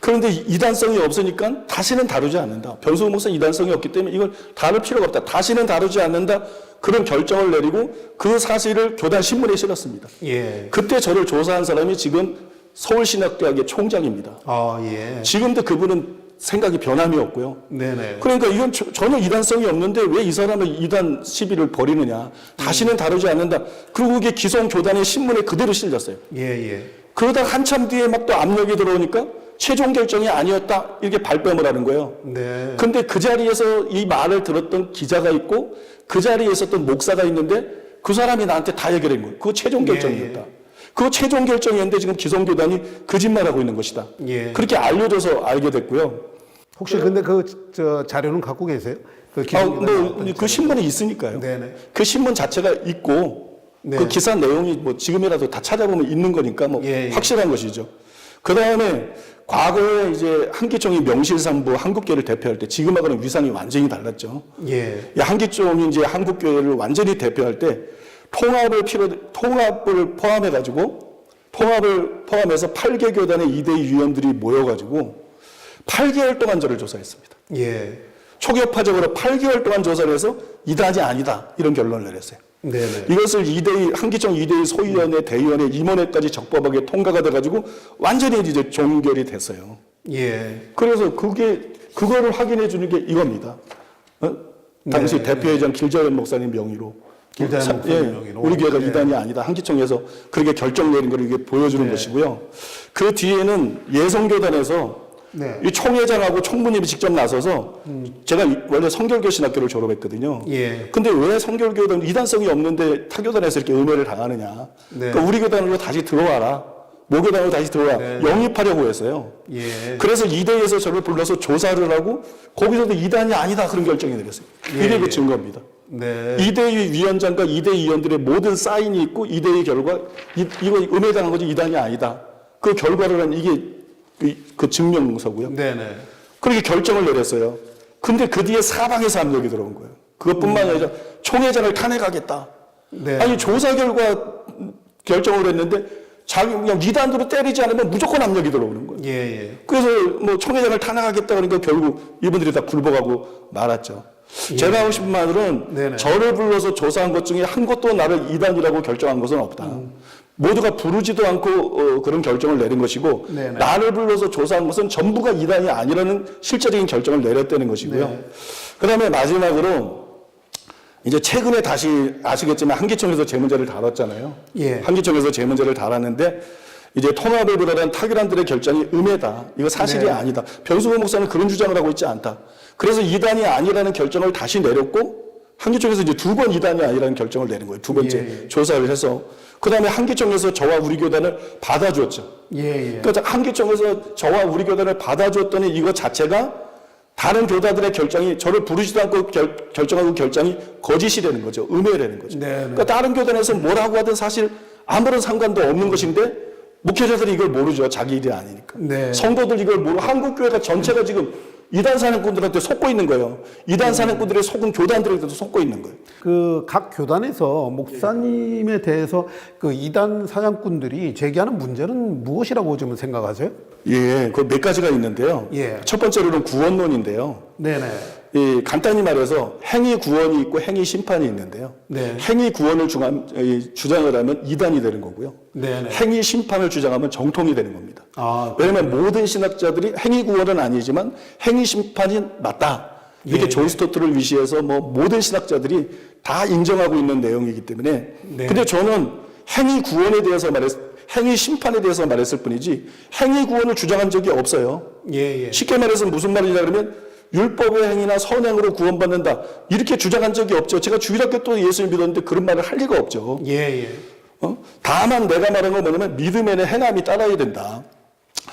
그런데 이단성이 없으니까 다시는 다루지 않는다. 변소호 목사 이단성이 없기 때문에 이걸 다룰 필요가 없다. 다시는 다루지 않는다. 그런 결정을 내리고 그 사실을 교단 신문에 실었습니다. 예. 그때 저를 조사한 사람이 지금 서울신학대학의 총장입니다. 예. 지금도 그분은 생각이 변함이 없고요. 네네. 그러니까 이건 전혀 이단성이 없는데 왜 이 사람을 이단 시비를 벌이느냐. 다시는 다루지 않는다. 그리고 그게 기성교단의 신문에 그대로 실렸어요. 예. 그러다 한참 뒤에 막 또 압력이 들어오니까 최종 결정이 아니었다. 이렇게 발뺌을 하는 거예요. 네. 근데 그 자리에서 이 말을 들었던 기자가 있고 그 자리에 있었던 목사가 있는데 그 사람이 나한테 다 얘기를 한 거예요. 그거 최종 결정이었다. 그거 최종 결정이었는데 지금 기성교단이 거짓말하고 있는 것이다. 예. 그렇게 알려줘서 알게 됐고요. 혹시 근데 저 자료는 갖고 계세요? 그 그 신문이 있으니까요. 네네. 그 신문 자체가 있고 네. 그 기사 내용이 뭐 지금이라도 다 찾아보면 있는 거니까 뭐 예. 확실한 것이죠. 그 다음에 과거에 이제 한기총이 명실상부 한국교회를 대표할 때 지금하고는 위상이 완전히 달랐죠. 예. 이 한기총이 이제 한국교회를 완전히 대표할 때 통합을 포함해서 8개 교단의 이대위 위원들이 모여가지고 8개월 동안 저를 조사했습니다. 예. 초격파적으로 8개월 동안 조사를 해서 이단이 아니다 이런 결론을 내렸어요. 네네. 이것을 한기총 이대위 소위원회, 대의원회, 임원회까지 적법하게 통과가 돼가지고 완전히 이제 종결이 됐어요. 예. 그래서 그거를 확인해 주는 게 이겁니다. 당시 네. 대표회장 길자연 목사님 명의로. 길자연 목사님 명의로. 우리 교회가 예. 이단이 아니다. 한기총에서 그렇게 결정 내린 걸 이게 보여주는 네. 것이고요. 그 뒤에는 예성교단에서 네. 이 총회장하고 총무님이 직접 나서서 제가 원래 성결교 신학교를 졸업했거든요. 예. 근데 왜 성결교단 이단성이 없는데 타교단에서 이렇게 음해를 당하느냐. 네. 그러니까 우리 교단으로 다시 들어와라. 모교단으로 다시 들어와. 네. 영입하려고 했어요. 예. 그래서 이대에서 저를 불러서 조사를 하고 거기서도 이단이 아니다 그런 결정이 내렸어요. 예, 이게 그 예. 증거입니다. 네. 이대위 위원장과 이대위 위원들의 모든 사인이 있고 이대위 결과 이거 음해당한 거지 이단이 아니다. 그 결과를 한 이게 그 증명서고요. 네네. 그렇게 결정을 내렸어요. 근데 그 뒤에 사방에서 압력이 들어온 거예요. 그것뿐만 아니라 총회장을 탄핵하겠다. 네. 아니 조사 결과 결정을 했는데 자기 그냥 이단으로 때리지 않으면 무조건 압력이 들어오는 거예요. 예. 그래서 뭐 총회장을 탄핵하겠다 그러니까 결국 이분들이 다 굴복하고 말았죠. 제가 하고 싶은 말은 네네. 저를 불러서 조사한 것 중에 한 곳도 나를 이단이라고 결정한 것은 없다. 모두가 부르지도 않고 그런 결정을 내린 것이고 네네. 나를 불러서 조사한 것은 전부가 이단이 아니라는 실제적인 결정을 내렸다는 것이고요. 네. 그다음에 마지막으로 이제 최근에 다시 아시겠지만 한기총에서 제 문제를 다뤘잖아요. 예. 한기총에서 제 문제를 다뤘는데 이제 통합을 불허한 타결한들의 결정이 음해다. 이거 사실이 네. 아니다. 변수호 목사는 그런 주장을 하고 있지 않다. 그래서 이단이 아니라는 결정을 다시 내렸고 한기총에서 이제 2번 이단이 아니라는 결정을 내는 거예요. 두 번째 예, 예. 조사를 해서. 그 다음에 한기총에서 저와 우리 교단을 받아줬죠. 예, 예. 그러니까 한기총에서 저와 우리 교단을 받아줬더니 이거 자체가 다른 교단들의 결정이 저를 부르지도 않고 결정하고 결정이 거짓이 되는 거죠. 음해라는 거죠. 네, 네. 그러니까 다른 교단에서 뭐라고 하든 사실 아무런 상관도 없는 것인데 목회자들이 이걸 모르죠. 자기 일이 아니니까. 네. 성도들 이걸 모르고 한국교회가 전체가 지금 이단 사냥꾼들한테 속고 있는 거예요. 이단 사냥꾼들의 속은 교단들에게도 속고 있는 거예요. 그 각 교단에서 목사님에 대해서 그 이단 사냥꾼들이 제기하는 문제는 무엇이라고 좀 생각하세요? 예, 그 몇 가지가 있는데요. 예. 첫 번째로는 구원론인데요. 네네. 이 간단히 말해서 행위 구원이 있고 행위 심판이 있는데요. 네. 행위 구원을 주장을 하면 이단이 되는 거고요. 네네. 행위 심판을 주장하면 정통이 되는 겁니다. 아, 왜냐하면 모든 신학자들이 행위 구원은 아니지만 행위 심판이 맞다. 이렇게 예. 존 스토트를 위시해서 뭐 모든 신학자들이 다 인정하고 있는 내용이기 때문에. 네. 근데 저는 행위 구원에 대해서 행위 심판에 대해서 말했을 뿐이지 행위 구원을 주장한 적이 없어요. 예, 예. 쉽게 말해서 무슨 말이냐 그러면 율법의 행위나 선행으로 구원받는다. 이렇게 주장한 적이 없죠. 제가 주일학교 때 예수를 믿었는데 그런 말을 할 리가 없죠. 예, 예. 다만 내가 말한 건 뭐냐면 믿음에는 행함이 따라야 된다.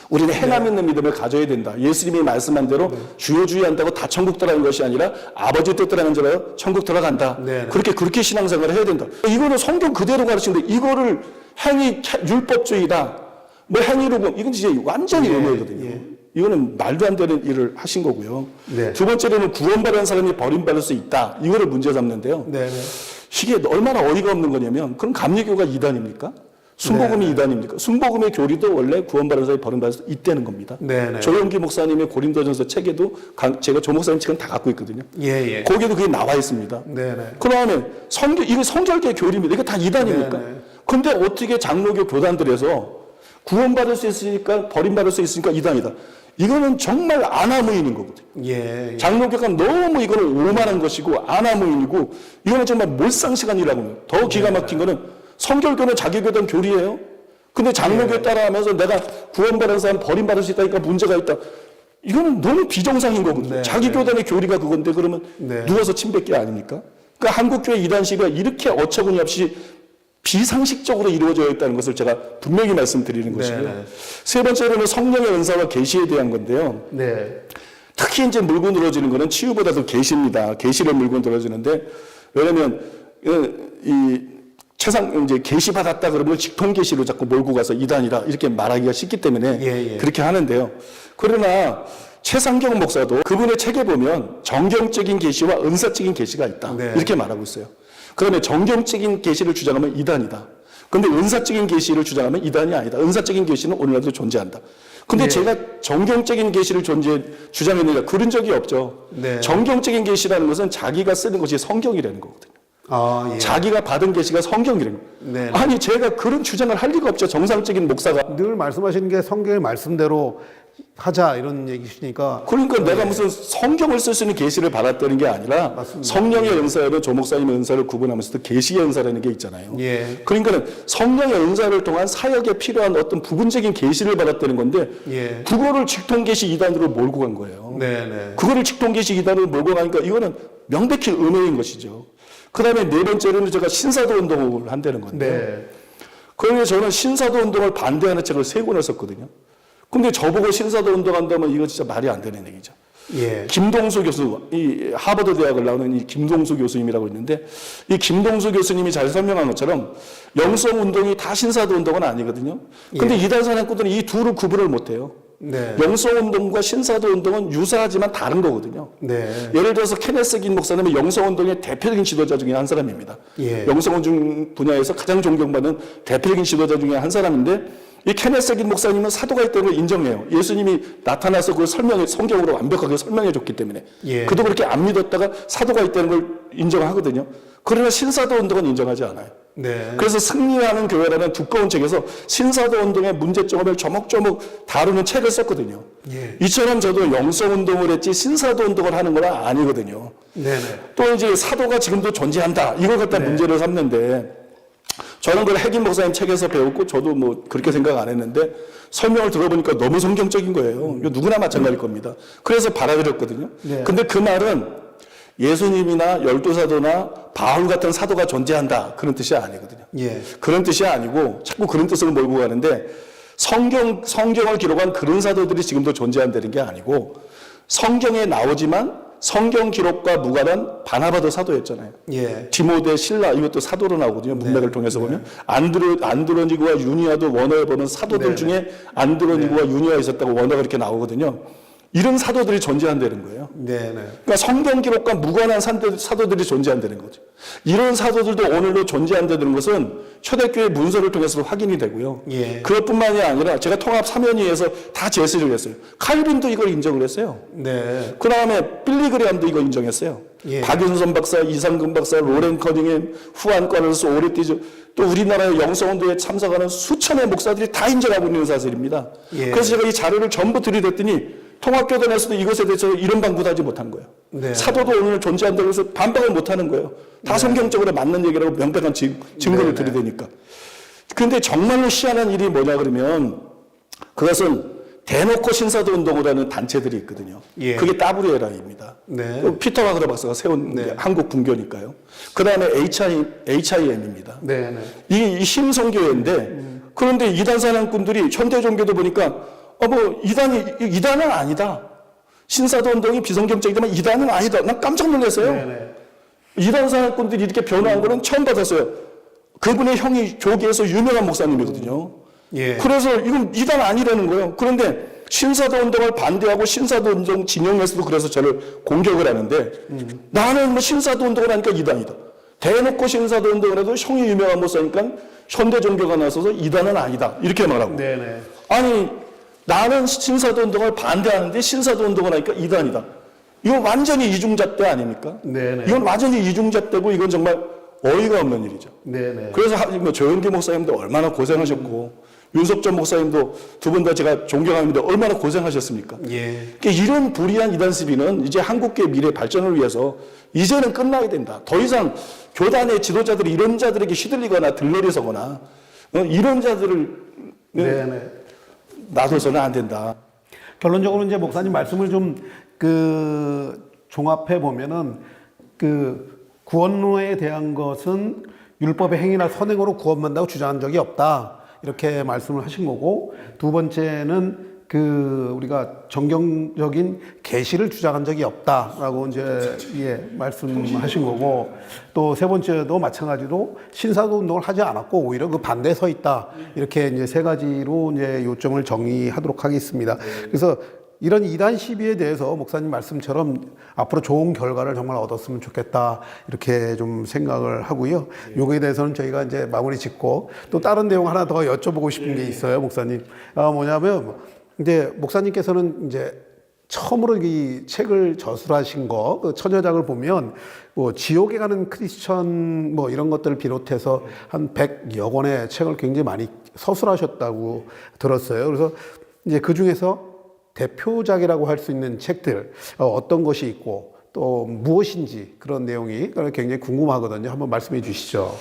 우리는 행함 있는 믿음을 가져야 된다. 예수님이 말씀한 대로 주여주의한다고 다 천국 들어가는 것이 아니라 아버지 뜻대로 자라요 천국 들어간다. 네. 그렇게 신앙생활을 해야 된다. 이거는 성경 그대로 가르치는데 이거를 행위 율법주의다. 뭐 행위로 보면 이건 진짜 완전히 음해거든요. 이거는 말도 안 되는 일을 하신 거고요. 네. 두 번째로는 구원받은 사람이 버림받을 수 있다. 이거를 문제 삼는데요. 네네. 이게 얼마나 어이가 없는 거냐면 그럼 감리교가 이단입니까? 순복음이 이단입니까? 순복음의 교리도 원래 구원받은 사람이 버림받을 수 있다는 겁니다. 네네. 조용기 목사님의 고린도전서 책에도 제가 조 목사님 책은 다 갖고 있거든요. 예, 예. 거기에도 그게 나와 있습니다. 네네. 그 다음에 이거 성결계 교리입니다. 이거 다 이단입니까? 네네. 근데 어떻게 장로교 교단들에서 구원받을 수 있으니까 버림받을 수 있으니까 이단이다. 이거는 정말 아나무인인 거거든요. 예, 예. 장로교가 너무 이거는 오만한 것이고 아나무인이고 이거는 정말 몰상시간이라고 해요. 더 기가 막힌 거는 성결교는 자기 교단 교리예요. 근데 장로교 따라하면서 내가 구원받은 사람 버림받을 수 있다니까 문제가 있다. 이거는 너무 비정상인 거거든요. 네, 자기 교단의 교리가 그건데 그러면 네. 누워서 침 뱉기 아닙니까? 그러니까 한국교회 이단 시비가 이렇게 어처구니 없이 비상식적으로 이루어져 있다는 것을 제가 분명히 말씀드리는 것이고요. 네. 세 번째로는 성령의 은사와 계시에 대한 건데요. 네. 특히 이제 물고 늘어지는 것은 치유보다도 계시입니다. 계시를 물고 늘어지는데 왜냐하면 이 이제 계시 받았다 그러면 직통 계시로 자꾸 몰고 가서 이단이다 이렇게 말하기가 쉽기 때문에 예, 예. 그렇게 하는데요. 그러나 최상경 목사도 그분의 책에 보면 정경적인 계시와 은사적인 계시가 있다 네. 이렇게 말하고 있어요. 그러면 정경적인 계시를 주장하면 이단이다. 근데 은사적인 계시를 주장하면 이단이 아니다. 은사적인 계시는 오늘날도 존재한다. 근데 네. 제가 정경적인 계시를 주장했느냐 그런 적이 없죠. 네. 정경적인 계시라는 것은 자기가 쓰는 것이 성경이라는 거거든요. 아, 예. 자기가 받은 계시가 성경이라는 거예요. 네. 아니 제가 그런 주장을 할 리가 없죠. 정상적인 목사가. 늘 말씀하시는 게 성경의 말씀대로 하자 이런 얘기시니까. 그러니까 내가 무슨 성경을 쓸 수 있는 계시를 받았다는 게 아니라 맞습니다. 성령의 은사에도 조 목사님의 은사를 구분하면서도 계시의 은사라는 게 있잖아요. 예. 그러니까는 성령의 은사를 통한 사역에 필요한 어떤 부분적인 계시를 받았다는 건데 예. 그거를 직통계시 이단으로 몰고 간 거예요. 네네. 그거를 직통계시 이단으로 몰고 가니까 이거는 명백히 음해인 것이죠. 그 다음에 네 번째로는 제가 신사도 운동을 한다는 건데 네. 그런데 저는 신사도 운동을 반대하는 책을 3권을 썼거든요. 근데 저보고 신사도 운동한다면 이거 진짜 말이 안 되는 얘기죠. 예. 김동수 교수, 이 하버드 대학을 나오는 이 김동수 교수님이라고 있는데 이 김동수 교수님이 잘 설명한 것처럼 영성 운동이 다 신사도 운동은 아니거든요. 근데 이단 사냥꾼들은 이 둘을 구분을 못 해요. 네. 영성 운동과 신사도 운동은 유사하지만 다른 거거든요. 네. 예를 들어서 케네스 긴 목사님은 영성 운동의 대표적인 지도자 중에 한 사람입니다. 예. 영성 운동 분야에서 가장 존경받는 대표적인 지도자 중에 한 사람인데 이 케네스 긴 목사님은 사도가 있다는 걸 인정해요. 예수님이 나타나서 그걸 성경으로 완벽하게 설명해 줬기 때문에. 예. 그도 그렇게 안 믿었다가 사도가 있다는 걸 인정하거든요. 그러나 신사도 운동은 인정하지 않아요. 네. 그래서 승리하는 교회라는 두꺼운 책에서 신사도 운동의 문제점을 조목조목 다루는 책을 썼거든요. 예. 이처럼 저도 영성 운동을 했지 신사도 운동을 하는 건 아니거든요. 네네. 또 이제 사도가 지금도 존재한다. 이걸 갖다 문제를 삼는데 저는 그걸 핵임 목사님 책에서 배웠고 저도 뭐 그렇게 생각 안 했는데 설명을 들어보니까 너무 성경적인 거예요. 이거 누구나 마찬가지일 겁니다. 그래서 받아들였거든요. 네. 근데 그 말은 예수님이나 열두 사도나 바울 같은 사도가 존재한다 그런 뜻이 아니거든요. 예. 그런 뜻이 아니고 자꾸 그런 뜻을 몰고 가는데 성경을 기록한 그런 사도들이 지금도 존재한다는 게 아니고 성경에 나오지만 성경 기록과 무관한 바나바도 사도였잖아요. 예. 디모데, 실라 이것도 사도로 나오거든요. 문맥을 통해서 보면 안드로니고와 유니아도 원어에 보면 사도들 중에 안드로니고와 유니아 있었다고 원어가 이렇게 나오거든요. 이런 사도들이 존재한다는 거예요. 네, 네. 그러니까 성경 기록과 무관한 사도들이 존재한다는 거죠. 이런 사도들도 오늘도 존재한다는 것은 초대교회 문서를 통해서 확인이 되고요. 예. 그것뿐만이 아니라 제가 통합 3연위에서 다 제시를 했어요. 칼빈도 이걸 인정을 했어요. 네. 그 다음에 빌리그레암도 이거 인정했어요. 예. 박윤선 박사, 이상근 박사, 로렌 커닝햄, 후안 꺼널스, 오리티즈, 또 우리나라의 영성운동에 참석하는 수천의 목사들이 다 인정하고 있는 사실입니다. 예. 그래서 제가 이 자료를 전부 들이댔더니 통합교단에서도 이것에 대해서 이런 방구도 하지 못한 거예요. 네. 사도도 오늘 존재한다고 해서 반박을 못하는 거예요. 다 성경적으로 맞는 얘기라고 명백한 증거를 들이대니까. 그런데 정말로 희한한 일이 뭐냐 그러면 그것은 대놓고 신사도 운동을 하는 단체들이 있거든요. 예. 그게 따브리에라입니다. 네. 피터 와그너 박사가 세운 한국 분교니까요. 그 다음에 HIM입니다. 네, 네. 이 신성교회인데 그런데 이단 사냥꾼들이 현대 종교도 보니까 이단은 아니다. 신사도 운동이 비성경적이지만 이단은 아니다. 난 깜짝 놀랐어요. 네, 네. 이단 사냥꾼들이 이렇게 변화한 거는 처음 받았어요. 그분의 형이 조계에서 유명한 목사님이거든요. 예. 그래서 이건 이단 아니라는 거예요. 그런데 신사도 운동을 반대하고 신사도 운동 진영에서도 그래서 저를 공격을 하는데 나는 뭐 신사도 운동을 하니까 이단이다. 대놓고 신사도 운동을 해도 형이 유명한 목사니까 현대 종교가 나서서 이단은 아니다. 이렇게 말하고. 네, 네. 아니 나는 신사도 운동을 반대하는데 신사도 운동을 하니까 이단이다. 이건 완전히 이중잣대 아닙니까? 네네. 이건 완전히 이중잣대고 이건 정말 어이가 없는 일이죠. 네네. 그래서 뭐 조영기 목사님도 얼마나 고생하셨고 윤석전 목사님도 두 분 다 제가 존경합니다. 얼마나 고생하셨습니까? 예. 그러니까 이런 불의한 이단 시비는 이제 한국교회 미래 발전을 위해서 이제는 끝나야 된다. 더 이상 교단의 지도자들이 이런 자들에게 휘둘리거나 들러리 서거나 이런 자들을 네네. 놔둬서는 안 된다. 결론적으로 이제 목사님 말씀을 좀 종합해 보면은 구원론에 대한 것은 율법의 행위나 선행으로 구원받는다고 주장한 적이 없다. 이렇게 말씀을 하신 거고, 두 번째는 우리가 정경적인 계시를 주장한 적이 없다라고 이제 말씀하신 거고, 또 세 번째도 마찬가지로 신사도 운동을 하지 않았고 오히려 그 반대에 서 있다. 이렇게 이제 세 가지로 이제 요점을 정리하도록 하겠습니다. 그래서 이런 이단 시비에 대해서 목사님 말씀처럼 앞으로 좋은 결과를 정말 얻었으면 좋겠다 이렇게 좀 생각을 하고요. 요거에 대해서는 저희가 이제 마무리 짓고 또 다른 내용 하나 더 여쭤보고 싶은 게 있어요, 목사님. 뭐냐면 이제 목사님께서는 이제 처음으로 이 책을 저술하신 그 처녀작을 보면 지옥에 가는 크리스천 이런 것들을 비롯해서 한 100여 권의 책을 굉장히 많이 서술하셨다고 들었어요. 그래서 이제 그 중에서 대표작이라고 할 수 있는 책들 어떤 것이 있고 또 무엇인지 그런 내용이 굉장히 궁금하거든요. 한번 말씀해 주시죠.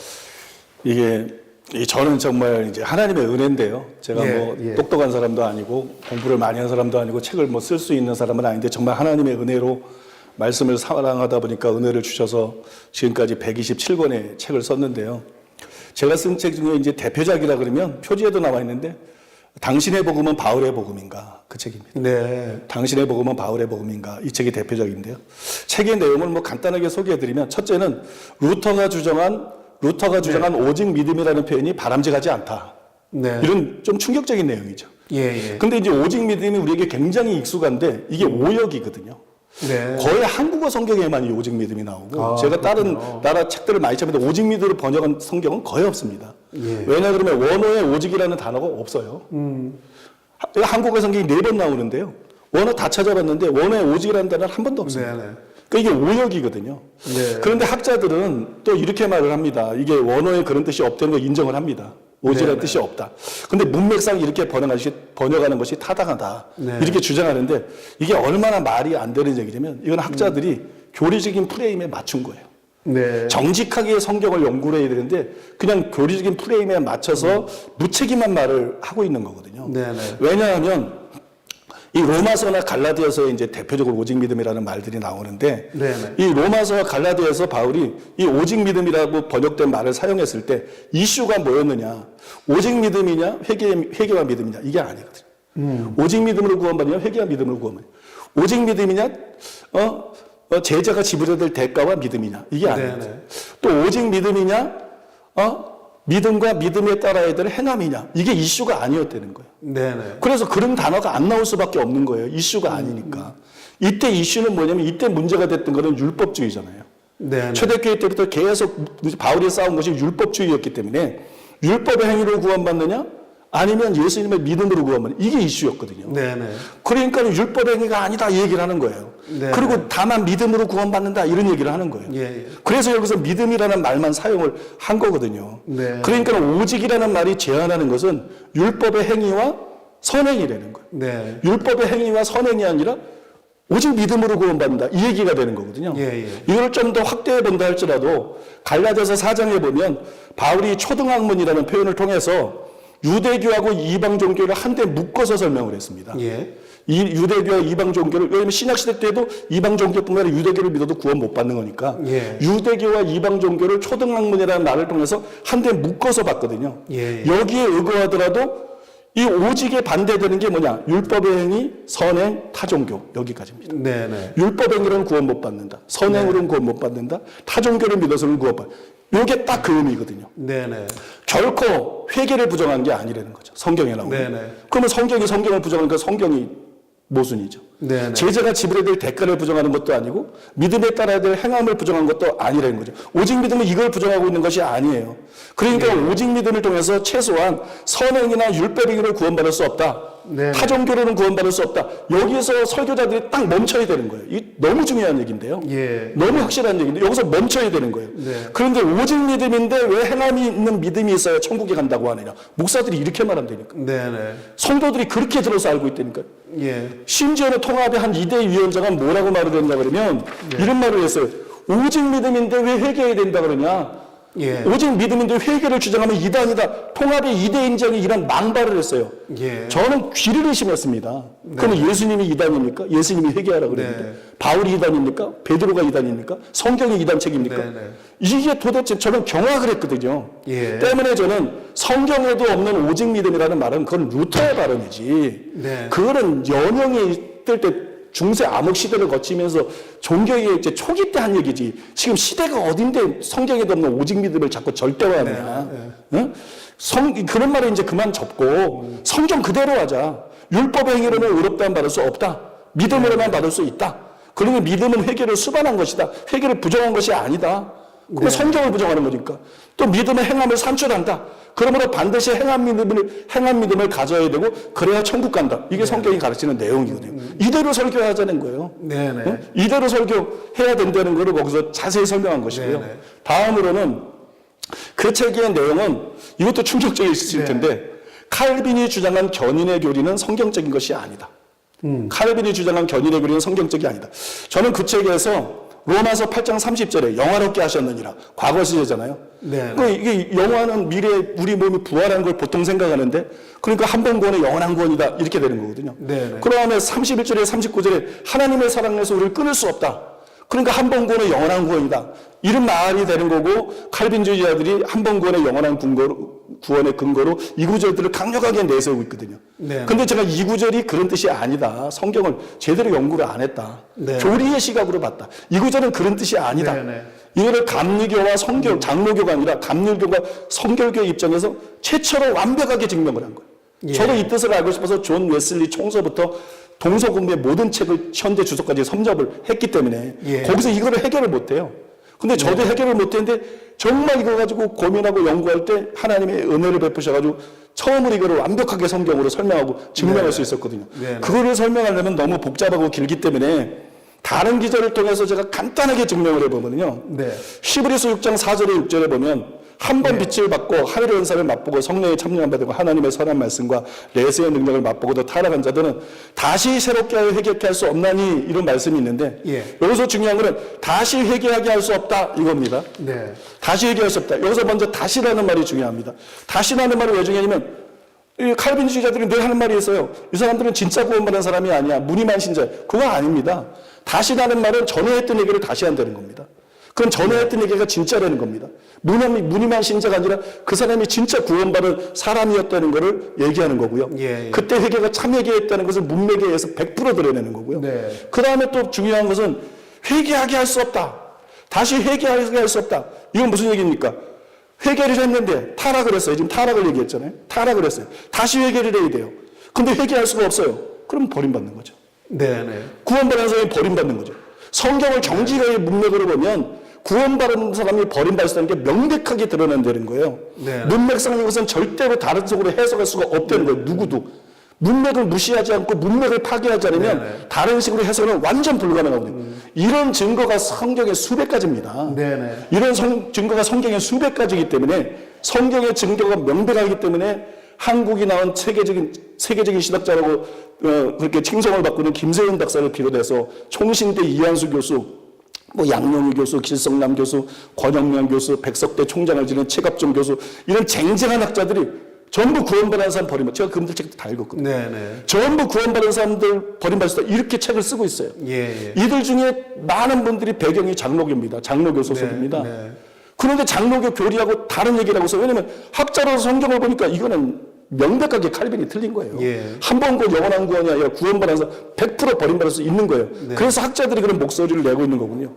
이게 저는 정말 이제 하나님의 은혜인데요. 제가 똑똑한 사람도 아니고 공부를 많이 한 사람도 아니고 책을 쓸 수 있는 사람은 아닌데 정말 하나님의 은혜로 말씀을 사랑하다 보니까 은혜를 주셔서 지금까지 127권의 책을 썼는데요. 제가 쓴 책 중에 이제 대표작이라 그러면 표지에도 나와 있는데 당신의 복음은 바울의 복음인가? 그 책입니다. 네. 당신의 복음은 바울의 복음인가? 이 책이 대표적인데요. 책의 내용을 간단하게 소개해드리면 첫째는 루터가 주장한 오직 믿음이라는 표현이 바람직하지 않다. 네. 이런 좀 충격적인 내용이죠. 예. 근데 이제 오직 믿음이 우리에게 굉장히 익숙한데 이게 오역이거든요. 네. 거의 한국어 성경에만 이 오직 믿음이 나오고 제가 다른 나라 책들을 많이 찾는데 오직 믿음으로 번역한 성경은 거의 없습니다. 예. 왜냐 그러면 원어에 오직이라는 단어가 없어요. 한국어 성경이 4번 나오는데요. 원어 다 찾아봤는데 원어에 오직이라는 단어는 한 번도 없습니다. 네네. 그러니까 이게 오역이거든요. 네. 그런데 학자들은 또 이렇게 말을 합니다. 이게 원어에 그런 뜻이 없다는 걸 인정을 합니다. 오직이라는 뜻이 없다. 근데 문맥상 이렇게 번역하는 것이 타당하다. 네. 이렇게 주장하는데 이게 얼마나 말이 안 되는 얘기냐면 이건 학자들이 교리적인 프레임에 맞춘 거예요. 네. 정직하게 성경을 연구를 해야 되는데 그냥 교리적인 프레임에 맞춰서 무책임한 말을 하고 있는 거거든요. 네네. 왜냐하면 이 로마서나 갈라디아서에 이제 대표적으로 오직 믿음이라는 말들이 나오는데 네네. 이 로마서와 갈라디아서 바울이 이 오직 믿음이라고 번역된 말을 사용했을 때 이슈가 뭐였느냐? 오직 믿음이냐? 회개와 믿음이냐? 이게 아니거든요. 오직 믿음으로 구원받느냐? 회개와 믿음으로 구원받느냐? 오직 믿음이냐? 제자가 지불해야 될 대가와 믿음이냐? 이게 아니거든요. 네네. 또 오직 믿음이냐? 믿음과 믿음에 따라야 될 행함이냐? 이게 이슈가 아니었다는 거예요. 네네. 그래서 그런 단어가 안 나올 수밖에 없는 거예요. 이슈가 아니니까. 이때 이슈는 뭐냐면 이때 문제가 됐던 거는 율법주의잖아요. 네네. 초대교회 때부터 계속 바울이 싸운 것이 율법주의였기 때문에 율법의 행위로 구원받느냐? 아니면 예수님의 믿음으로 구원받느냐? 이게 이슈였거든요. 네네. 그러니까 율법의 행위가 아니다 이 얘기를 하는 거예요. 네. 그리고 다만 믿음으로 구원받는다 이런 얘기를 하는 거예요. 예. 그래서 여기서 믿음이라는 말만 사용을 한 거거든요. 네. 그러니까 오직이라는 말이 제한하는 것은 율법의 행위와 선행이라는 거예요. 네. 율법의 행위와 선행이 아니라 오직 믿음으로 구원받는다 이 얘기가 되는 거거든요. 예. 이걸 좀 더 확대해 본다 할지라도 갈라디아서 4장에 보면 바울이 초등학문이라는 표현을 통해서 유대교하고 이방 종교를 한데 묶어서 설명을 했습니다. 예. 이 유대교와 이방 종교를, 왜냐면 신약시대 때도 이방 종교뿐만 아니라 유대교를 믿어도 구원 못 받는 거니까 예. 유대교와 이방 종교를 초등학문이라는 말을 통해서 한데 묶어서 봤거든요. 예. 여기에 의거하더라도 이 오직에 반대되는 게 뭐냐? 율법의 행위, 선행, 타종교 여기까지입니다. 네네. 율법 행위로는 구원 못 받는다. 선행으로는 구원 못 받는다. 타종교를 믿어서는 구원 받는다. 이게 딱 그 의미거든요. 네네. 결코 회개를 부정한 게 아니라는 거죠. 성경에 나오는. 네네. 그러면 성경을 부정하니까 성경이 모순이죠. 네네. 제자가 지불해야 될 대가를 부정하는 것도 아니고 믿음에 따라야 될 행함을 부정한 것도 아니라는 거죠. 오직 믿음은 이걸 부정하고 있는 것이 아니에요. 그러니까 오직 믿음을 통해서 최소한 선행이나 율법행위를 구원받을 수 없다. 네네. 타종교로는 구원받을 수 없다. 여기에서 설교자들이 딱 멈춰야 되는 거예요. 이 너무 중요한 얘기인데요. 예. 너무 확실한 얘기인데 여기서 멈춰야 되는 거예요. 네. 그런데 오직 믿음인데 왜 행함이 있는 믿음이 있어야 천국에 간다고 하느냐. 목사들이 이렇게 말한다니까. 네네. 성도들이 그렇게 들어서 알고 있다니까요. 예. 심지어는 통합의 한 2대 위원장은 뭐라고 말을 했냐 그러면 이런 말을 했어요. 오직 믿음인데 왜 회개해야 된다 그러냐. 예. 오직 믿음인데 회개를 주장하면 이단이다. 통합의 2대 인장이 이런 망발을 했어요. 예. 저는 귀를 의심했습니다. 그러면 예수님이 이단입니까? 예수님이 회개하라고 그랬는데 네. 바울이 이단입니까? 베드로가 이단입니까? 성경이 이단책입니까? 네, 네. 이게 도대체 저는 경악을 했거든요. 예. 때문에 저는 성경에도 없는 오직 믿음이라는 말은 그건 루터의 발언이지. 네. 그거는 연영이 있을 때 중세 암흑 시대를 거치면서 종교의 이제 초기 때 한 얘기지. 지금 시대가 어딘데 성경에도 없는 오직 믿음을 자꾸 절대화하느냐. 응? 그런 말을 이제 그만 접고 성경 그대로 하자. 율법 행위로는 의롭다만 받을 수 없다. 믿음으로만 받을 수 있다. 그러면 믿음은 회개를 수반한 것이다. 회개를 부정한 것이 아니다. 그럼 성경을 부정하는 거니까. 또 믿음의 행함을 산출한다. 그러므로 반드시 행한 믿음을 가져야 되고 그래야 천국 간다. 이게 성경이 가르치는 내용이거든요. 이대로 설교하자는 거예요. 네네. 응? 이대로 설교해야 된다는 거를 거기서 자세히 설명한 것이고요. 네네. 다음으로는 그 책의 내용은 이것도 충격적이실 텐데 칼빈이 주장한 견인의 교리는 성경적인 것이 아니다. 칼빈이 주장한 견인의 교리는 성경적이 아니다. 저는 그 책에서 로마서 8장 30절에 영화롭게 하셨느니라. 과거 시제잖아요. 네. 이게 영화는 미래 우리 몸이 부활한 걸 보통 생각하는데 그러니까 한 번 구원은 영원한 구원이다. 이렇게 되는 거거든요. 네. 그 다음에 31절에 39절에 하나님의 사랑에서 우리를 끊을 수 없다. 그러니까 한 번 구원은 영원한 구원이다. 이런 말이 되는 거고 칼빈주의자들이 한 번 구원의 영원한 구원의 근거로 이 구절들을 강력하게 내세우고 있거든요. 네. 근데 제가 이 구절이 그런 뜻이 아니다. 성경을 제대로 연구를 안 했다. 네. 교리의 시각으로 봤다. 이 구절은 그런 뜻이 아니다. 네. 이거를 감리교와 장로교가 아니라 감리교가 성결교의 입장에서 최초로 완벽하게 증명을 한 거예요. 예. 저도 이 뜻을 알고 싶어서 존 웨슬리 총서부터 동서공부의 모든 책을 현대 주석까지 섭렵을 했기 때문에 예. 거기서 이거를 해결을 못해요. 근데 저도 해결을 못했는데 정말 이거 가지고 고민하고 연구할 때 하나님의 은혜를 베푸셔가지고 처음으로 이거를 완벽하게 성경으로 설명하고 증명할 수 있었거든요. 네. 그거를 설명하려면 너무 복잡하고 길기 때문에 다른 기절을 통해서 제가 간단하게 증명을 해보면요. 네. 히브리서 6장 4절에 6절에 보면 한 번 빛을 받고 하늘의 은사를 맛보고 성령의 참여함 받고 하나님의 선한 말씀과 내세의 능력을 맛보고도 타락한 자들은 다시 새롭게 하여 회개케 할 수 없나니 이런 말씀이 있는데 예. 여기서 중요한 거는 다시 회개하게 할 수 없다 이겁니다. 네. 다시 회개할 수 없다. 여기서 먼저 다시라는 말이 중요합니다. 다시라는 말이 왜 중요하냐면 이 칼빈주의자들이 늘 하는 말이 있어요. 이 사람들은 진짜 구원받은 사람이 아니야. 무늬만 신자. 그거 아닙니다. 다시 나는 말은 전에 했던 얘기를 다시 한다는 겁니다. 그럼 전에 했던 얘기가 진짜라는 겁니다. 무늬만 신자가 아니라 그 사람이 진짜 구원받은 사람이었다는 것을 얘기하는 거고요. 예, 예. 그때 회개가 참 회개했다는 것을 문맥에 의해서 100% 드러내는 거고요. 네. 그 다음에 또 중요한 것은 회개하게 할 수 없다. 다시 회개하게 할 수 없다. 이건 무슨 얘기입니까? 회개를 했는데 타락을 했어요. 지금 타락을 얘기했잖아요. 타락을 했어요. 다시 회개를 해야 돼요. 근데 회개할 수가 없어요. 그럼 버림받는 거죠. 네네. 구원받은 사람이 버림받는 거죠. 성경을 정직하게 문맥으로 보면 구원받은 사람이 버림받을 수 있다는 게 명백하게 드러난다는 거예요. 네. 문맥상 이것은 절대로 다른 쪽으로 해석할 수가 없다는 거예요. 누구도. 문맥을 무시하지 않고 문맥을 파괴하지 않으면 네네. 다른 식으로 해석은 완전 불가능하거든요. 이런 증거가 성경에 수백 가지입니다. 네네. 이런 증거가 성경에 수백 가지이기 때문에 성경의 증거가 명백하기 때문에 한국이 나온 세계적인 신학자라고 그렇게 칭송을 받고 있는 김세윤 박사를 비롯해서 총신대 이한수 교수, 뭐 양용희 교수, 길성남 교수, 권영명 교수, 백석대 총장을 지낸 최갑종 교수 이런 쟁쟁한 학자들이 전부 구원받은 사람 버림받. 제가 그분들 책도 다 읽었거든요. 네네. 전부 구원받은 사람들 버림받을 수 있다. 이렇게 책을 쓰고 있어요. 예, 예. 이들 중에 많은 분들이 배경이 장로교입니다. 장로교 소속입니다. 네. 그런데 장로교 교리하고 다른 얘기를 하고 있어요. 왜냐하면 학자로서 성경을 보니까 이거는 명백하게 칼빈이 틀린 거예요. 예. 한 번 그 영원한 구원이 아니라 구원받아서 100% 버림받을 수 있는 거예요. 네. 그래서 학자들이 그런 목소리를 내고 있는 거군요.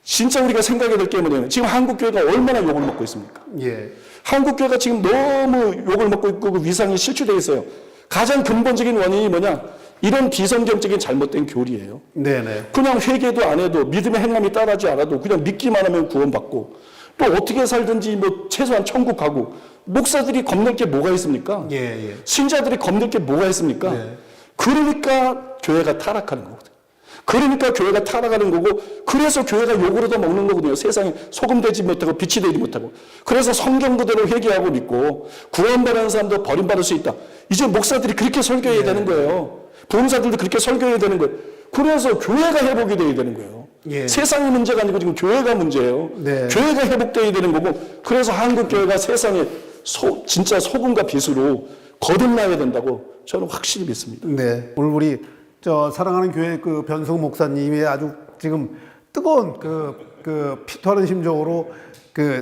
진짜 우리가 생각해야 될 게 뭐냐면 지금 한국교회가 얼마나 욕을 먹고 있습니까? 예. 한국교회가 지금 너무 욕을 먹고 있고 그 위상이 실추되어 있어요. 가장 근본적인 원인이 뭐냐? 이런 비성경적인 잘못된 교리예요. 네네. 그냥 회개도 안 해도 믿음의 행함이 따르지 않아도 그냥 믿기만 하면 구원받고 또 어떻게 살든지 뭐 최소한 천국 가고 목사들이 겁낼 게 뭐가 있습니까? 예, 예. 신자들이 겁낼 게 뭐가 있습니까? 네. 그러니까 교회가 타락하는 거거든요. 그러니까 교회가 타락하는 거고 그래서 교회가 욕을 얻어 먹는 거거든요. 세상에 소금 되지 못하고 빛이 되지 못하고. 그래서 성경 그대로 회개하고 믿고 구원받은 사람도 버림받을 수 있다. 이제 목사들이 그렇게 설교해야 되는 거예요. 봉사들도 그렇게 설교해야 되는 거예요. 그래서 교회가 회복이 돼야 되는 거예요. 예. 세상이 문제가 아니고 지금 교회가 문제예요. 네. 교회가 회복돼야 되는 거고 그래서 한국 교회가 세상에 진짜 소금과 빛으로 거듭나야 된다고 저는 확실히 믿습니다. 네. 오늘 우리 사랑하는 교회 그 변성 목사님의 아주 지금 뜨거운 피토하는 심정으로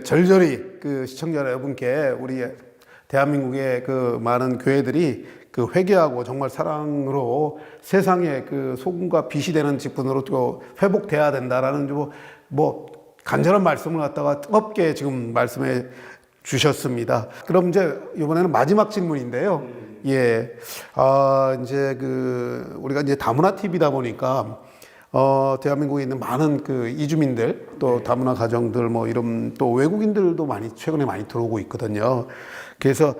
절절히 시청자 여러분께 우리 대한민국의 많은 교회들이 회개하고 정말 사랑으로 세상의 소금과 빛이 되는 직분으로 또 회복돼야 된다라는 뭐 간절한 말씀을 갖다가 뜨겁게 지금 말씀해 주셨습니다. 그럼 이제 이번에는 마지막 질문인데요. 예. 이제 우리가 이제 다문화 TV다 보니까 대한민국에 있는 많은 이주민들 또 다문화 가정들 뭐 이런 또 외국인들도 최근에 많이 들어오고 있거든요. 그래서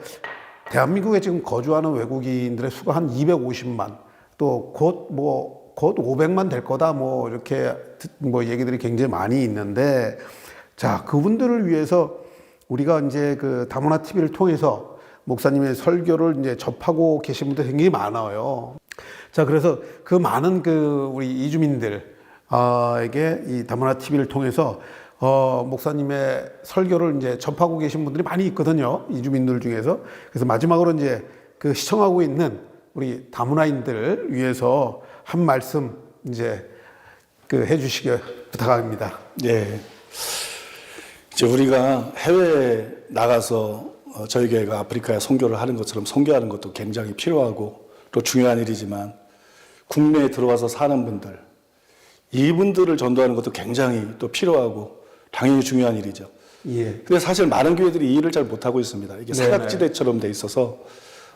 대한민국에 지금 거주하는 외국인들의 수가 한 250만 또 곧 500만 될 거다 뭐 이렇게 얘기들이 굉장히 많이 있는데 자, 그분들을 위해서 우리가 이제 다문화 TV를 통해서 목사님의 설교를 이제 접하고 계신 분들 굉장히 많아요. 자, 그래서 그 많은 우리 이주민들에게 이 다문화 TV를 통해서 목사님의 설교를 이제 접하고 계신 분들이 많이 있거든요. 이주민들 중에서. 그래서 마지막으로 이제 시청하고 있는 우리 다문화인들을 위해서 한 말씀 이제 해주시기 부탁합니다. 네. 이제 우리가 해외에 나가서 저희 교회가 아프리카에 선교를 하는 것처럼 선교하는 것도 굉장히 필요하고 또 중요한 일이지만 국내에 들어와서 사는 분들, 이분들을 전도하는 것도 굉장히 또 필요하고 당연히 중요한 일이죠. 예. 근데 사실 많은 교회들이 이 일을 잘 못하고 있습니다. 이게 네네. 사각지대처럼 돼 있어서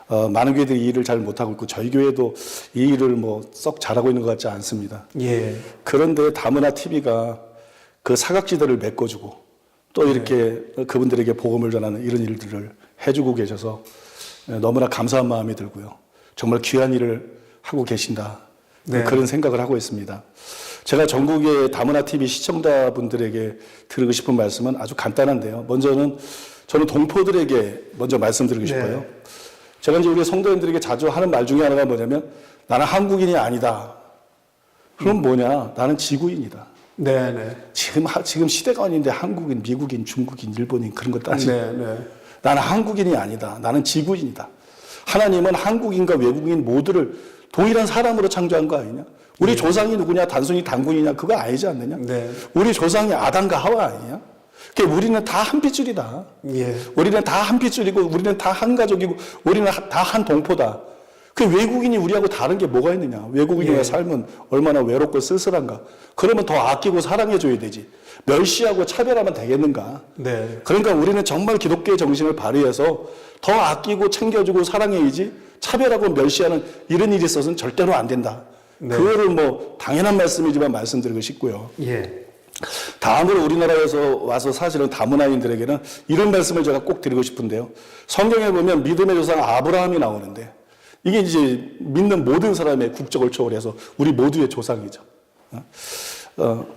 많은 교회들이 이 일을 잘 못하고 있고 저희 교회도 이 일을 썩 잘하고 있는 것 같지 않습니다. 예. 그런데 다문화 TV가 그 사각지대를 메꿔주고 또 이렇게 그분들에게 복음을 전하는 이런 일들을 해주고 계셔서 너무나 감사한 마음이 들고요. 정말 귀한 일을 하고 계신다. 네. 그런 생각을 하고 있습니다. 제가 전국의 다문화 TV 시청자분들에게 드리고 싶은 말씀은 아주 간단한데요. 먼저는 저는 동포들에게 먼저 말씀드리고 싶어요. 네. 제가 이제 우리 성도님들에게 자주 하는 말 중에 하나가 뭐냐면 나는 한국인이 아니다. 그럼 뭐냐? 나는 지구인이다. 네네. 지금 시대가 아닌데 한국인, 미국인, 중국인, 일본인 그런 거 따지고 네네. 나는 한국인이 아니다. 나는 지구인이다. 하나님은 한국인과 외국인 모두를 동일한 사람으로 창조한 거 아니냐? 우리 조상이 누구냐? 단순히 단군이냐? 그거 아니지 않느냐? 네. 우리 조상이 아담과 하와 아니냐? 그러니까 우리는 다 한 핏줄이다. 예. 우리는 다 한 핏줄이고 우리는 다 한 가족이고 우리는 다 한 동포다. 그 외국인이 우리하고 다른 게 뭐가 있느냐? 외국인의 삶은 얼마나 외롭고 쓸쓸한가? 그러면 더 아끼고 사랑해줘야 되지. 멸시하고 차별하면 되겠는가? 네. 그러니까 우리는 정말 기독교의 정신을 발휘해서 더 아끼고 챙겨주고 사랑해야지 차별하고 멸시하는 이런 일이 있어서는 절대로 안 된다. 네. 그거를 뭐 당연한 말씀이지만 말씀드리고 싶고요. 예. 다음으로 우리나라에서 와서 사실은 다문화인들에게는 이런 말씀을 제가 꼭 드리고 싶은데요. 성경에 보면 믿음의 조상 아브라함이 나오는데 이게 이제 믿는 모든 사람의 국적을 초월해서 우리 모두의 조상이죠.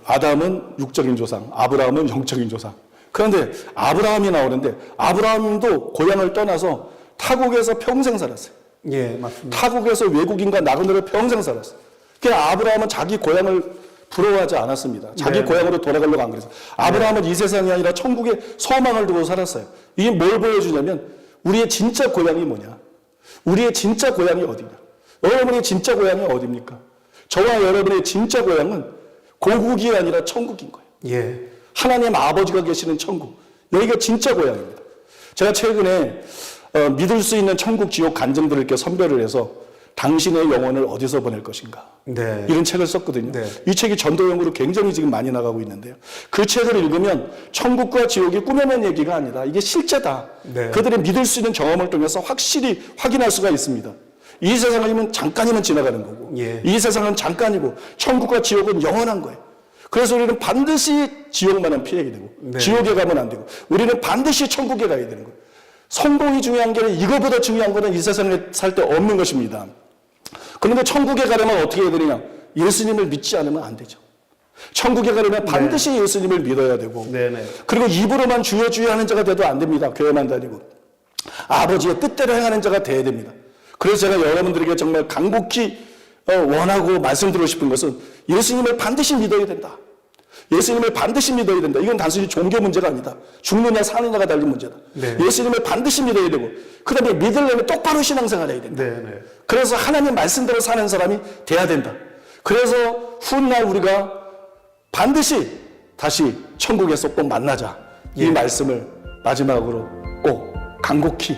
아담은 육적인 조상, 아브라함은 영적인 조상. 그런데 아브라함이 나오는데 아브라함도 고향을 떠나서 타국에서 평생 살았어요. 예, 맞습니다. 타국에서 외국인과 나그네로 평생 살았어요. 그러니까 아브라함은 자기 고향을 부러워하지 않았습니다. 자기 네. 고향으로 돌아가려고 안 그랬어요. 아브라함은 이 세상이 아니라 천국에 소망을 두고 살았어요. 이게 뭘 보여주냐면 우리의 진짜 고향이 뭐냐? 우리의 진짜 고향이 어디냐? 여러분의 진짜 고향이 어디입니까? 저와 여러분의 진짜 고향은 고국이 아니라 천국인 거예요. 예. 하나님 아버지가 계시는 천국. 여기가 진짜 고향입니다. 제가 최근에 믿을 수 있는 천국 지옥 간증들을 이렇게 선별을 해서 당신의 영혼을 어디서 보낼 것인가. 네. 이런 책을 썼거든요. 네. 이 책이 전도용으로 굉장히 지금 많이 나가고 있는데요. 그 책을 읽으면 천국과 지옥이 꾸며낸 얘기가 아니라 이게 실제다. 네. 그들의 믿을 수 있는 경험을 통해서 확실히 확인할 수가 있습니다. 이 세상이면 잠깐이면 지나가는 거고 예. 이 세상은 잠깐이고 천국과 지옥은 영원한 거예요. 그래서 우리는 반드시 지옥만은 피하게 되고 네. 지옥에 가면 안 되고 우리는 반드시 천국에 가야 되는 거예요. 성공이 중요한 게 아니라 이거보다 중요한 거는 이 세상에 살 때 없는 것입니다. 그런데 천국에 가려면 어떻게 해야 되느냐? 예수님을 믿지 않으면 안 되죠. 천국에 가려면 반드시 예수님을 믿어야 되고 네네. 그리고 입으로만 주여 주여 하는 자가 돼도 안 됩니다. 교회만 다니고 아버지의 뜻대로 행하는 자가 돼야 됩니다. 그래서 제가 여러분들에게 정말 간곡히 원하고 말씀드리고 싶은 것은 예수님을 반드시 믿어야 된다. 예수님을 반드시 믿어야 된다. 이건 단순히 종교 문제가 아니다. 죽느냐 사느냐가 달린 문제다. 네. 예수님을 반드시 믿어야 되고 그 다음에 믿으려면 똑바로 신앙생활 해야 된다. 네네. 그래서 하나님 말씀대로 사는 사람이 돼야 된다. 그래서 훗날 우리가 반드시 다시 천국에서 꼭 만나자. 이 예. 말씀을 마지막으로 꼭 간곡히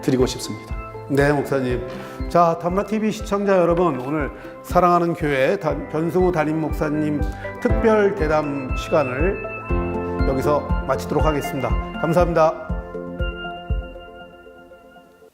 드리고 싶습니다. 네, 목사님. 자, 담라TV 시청자 여러분, 오늘 사랑하는 교회 변승우 담임 목사님 특별 대담 시간을 여기서 마치도록 하겠습니다. 감사합니다.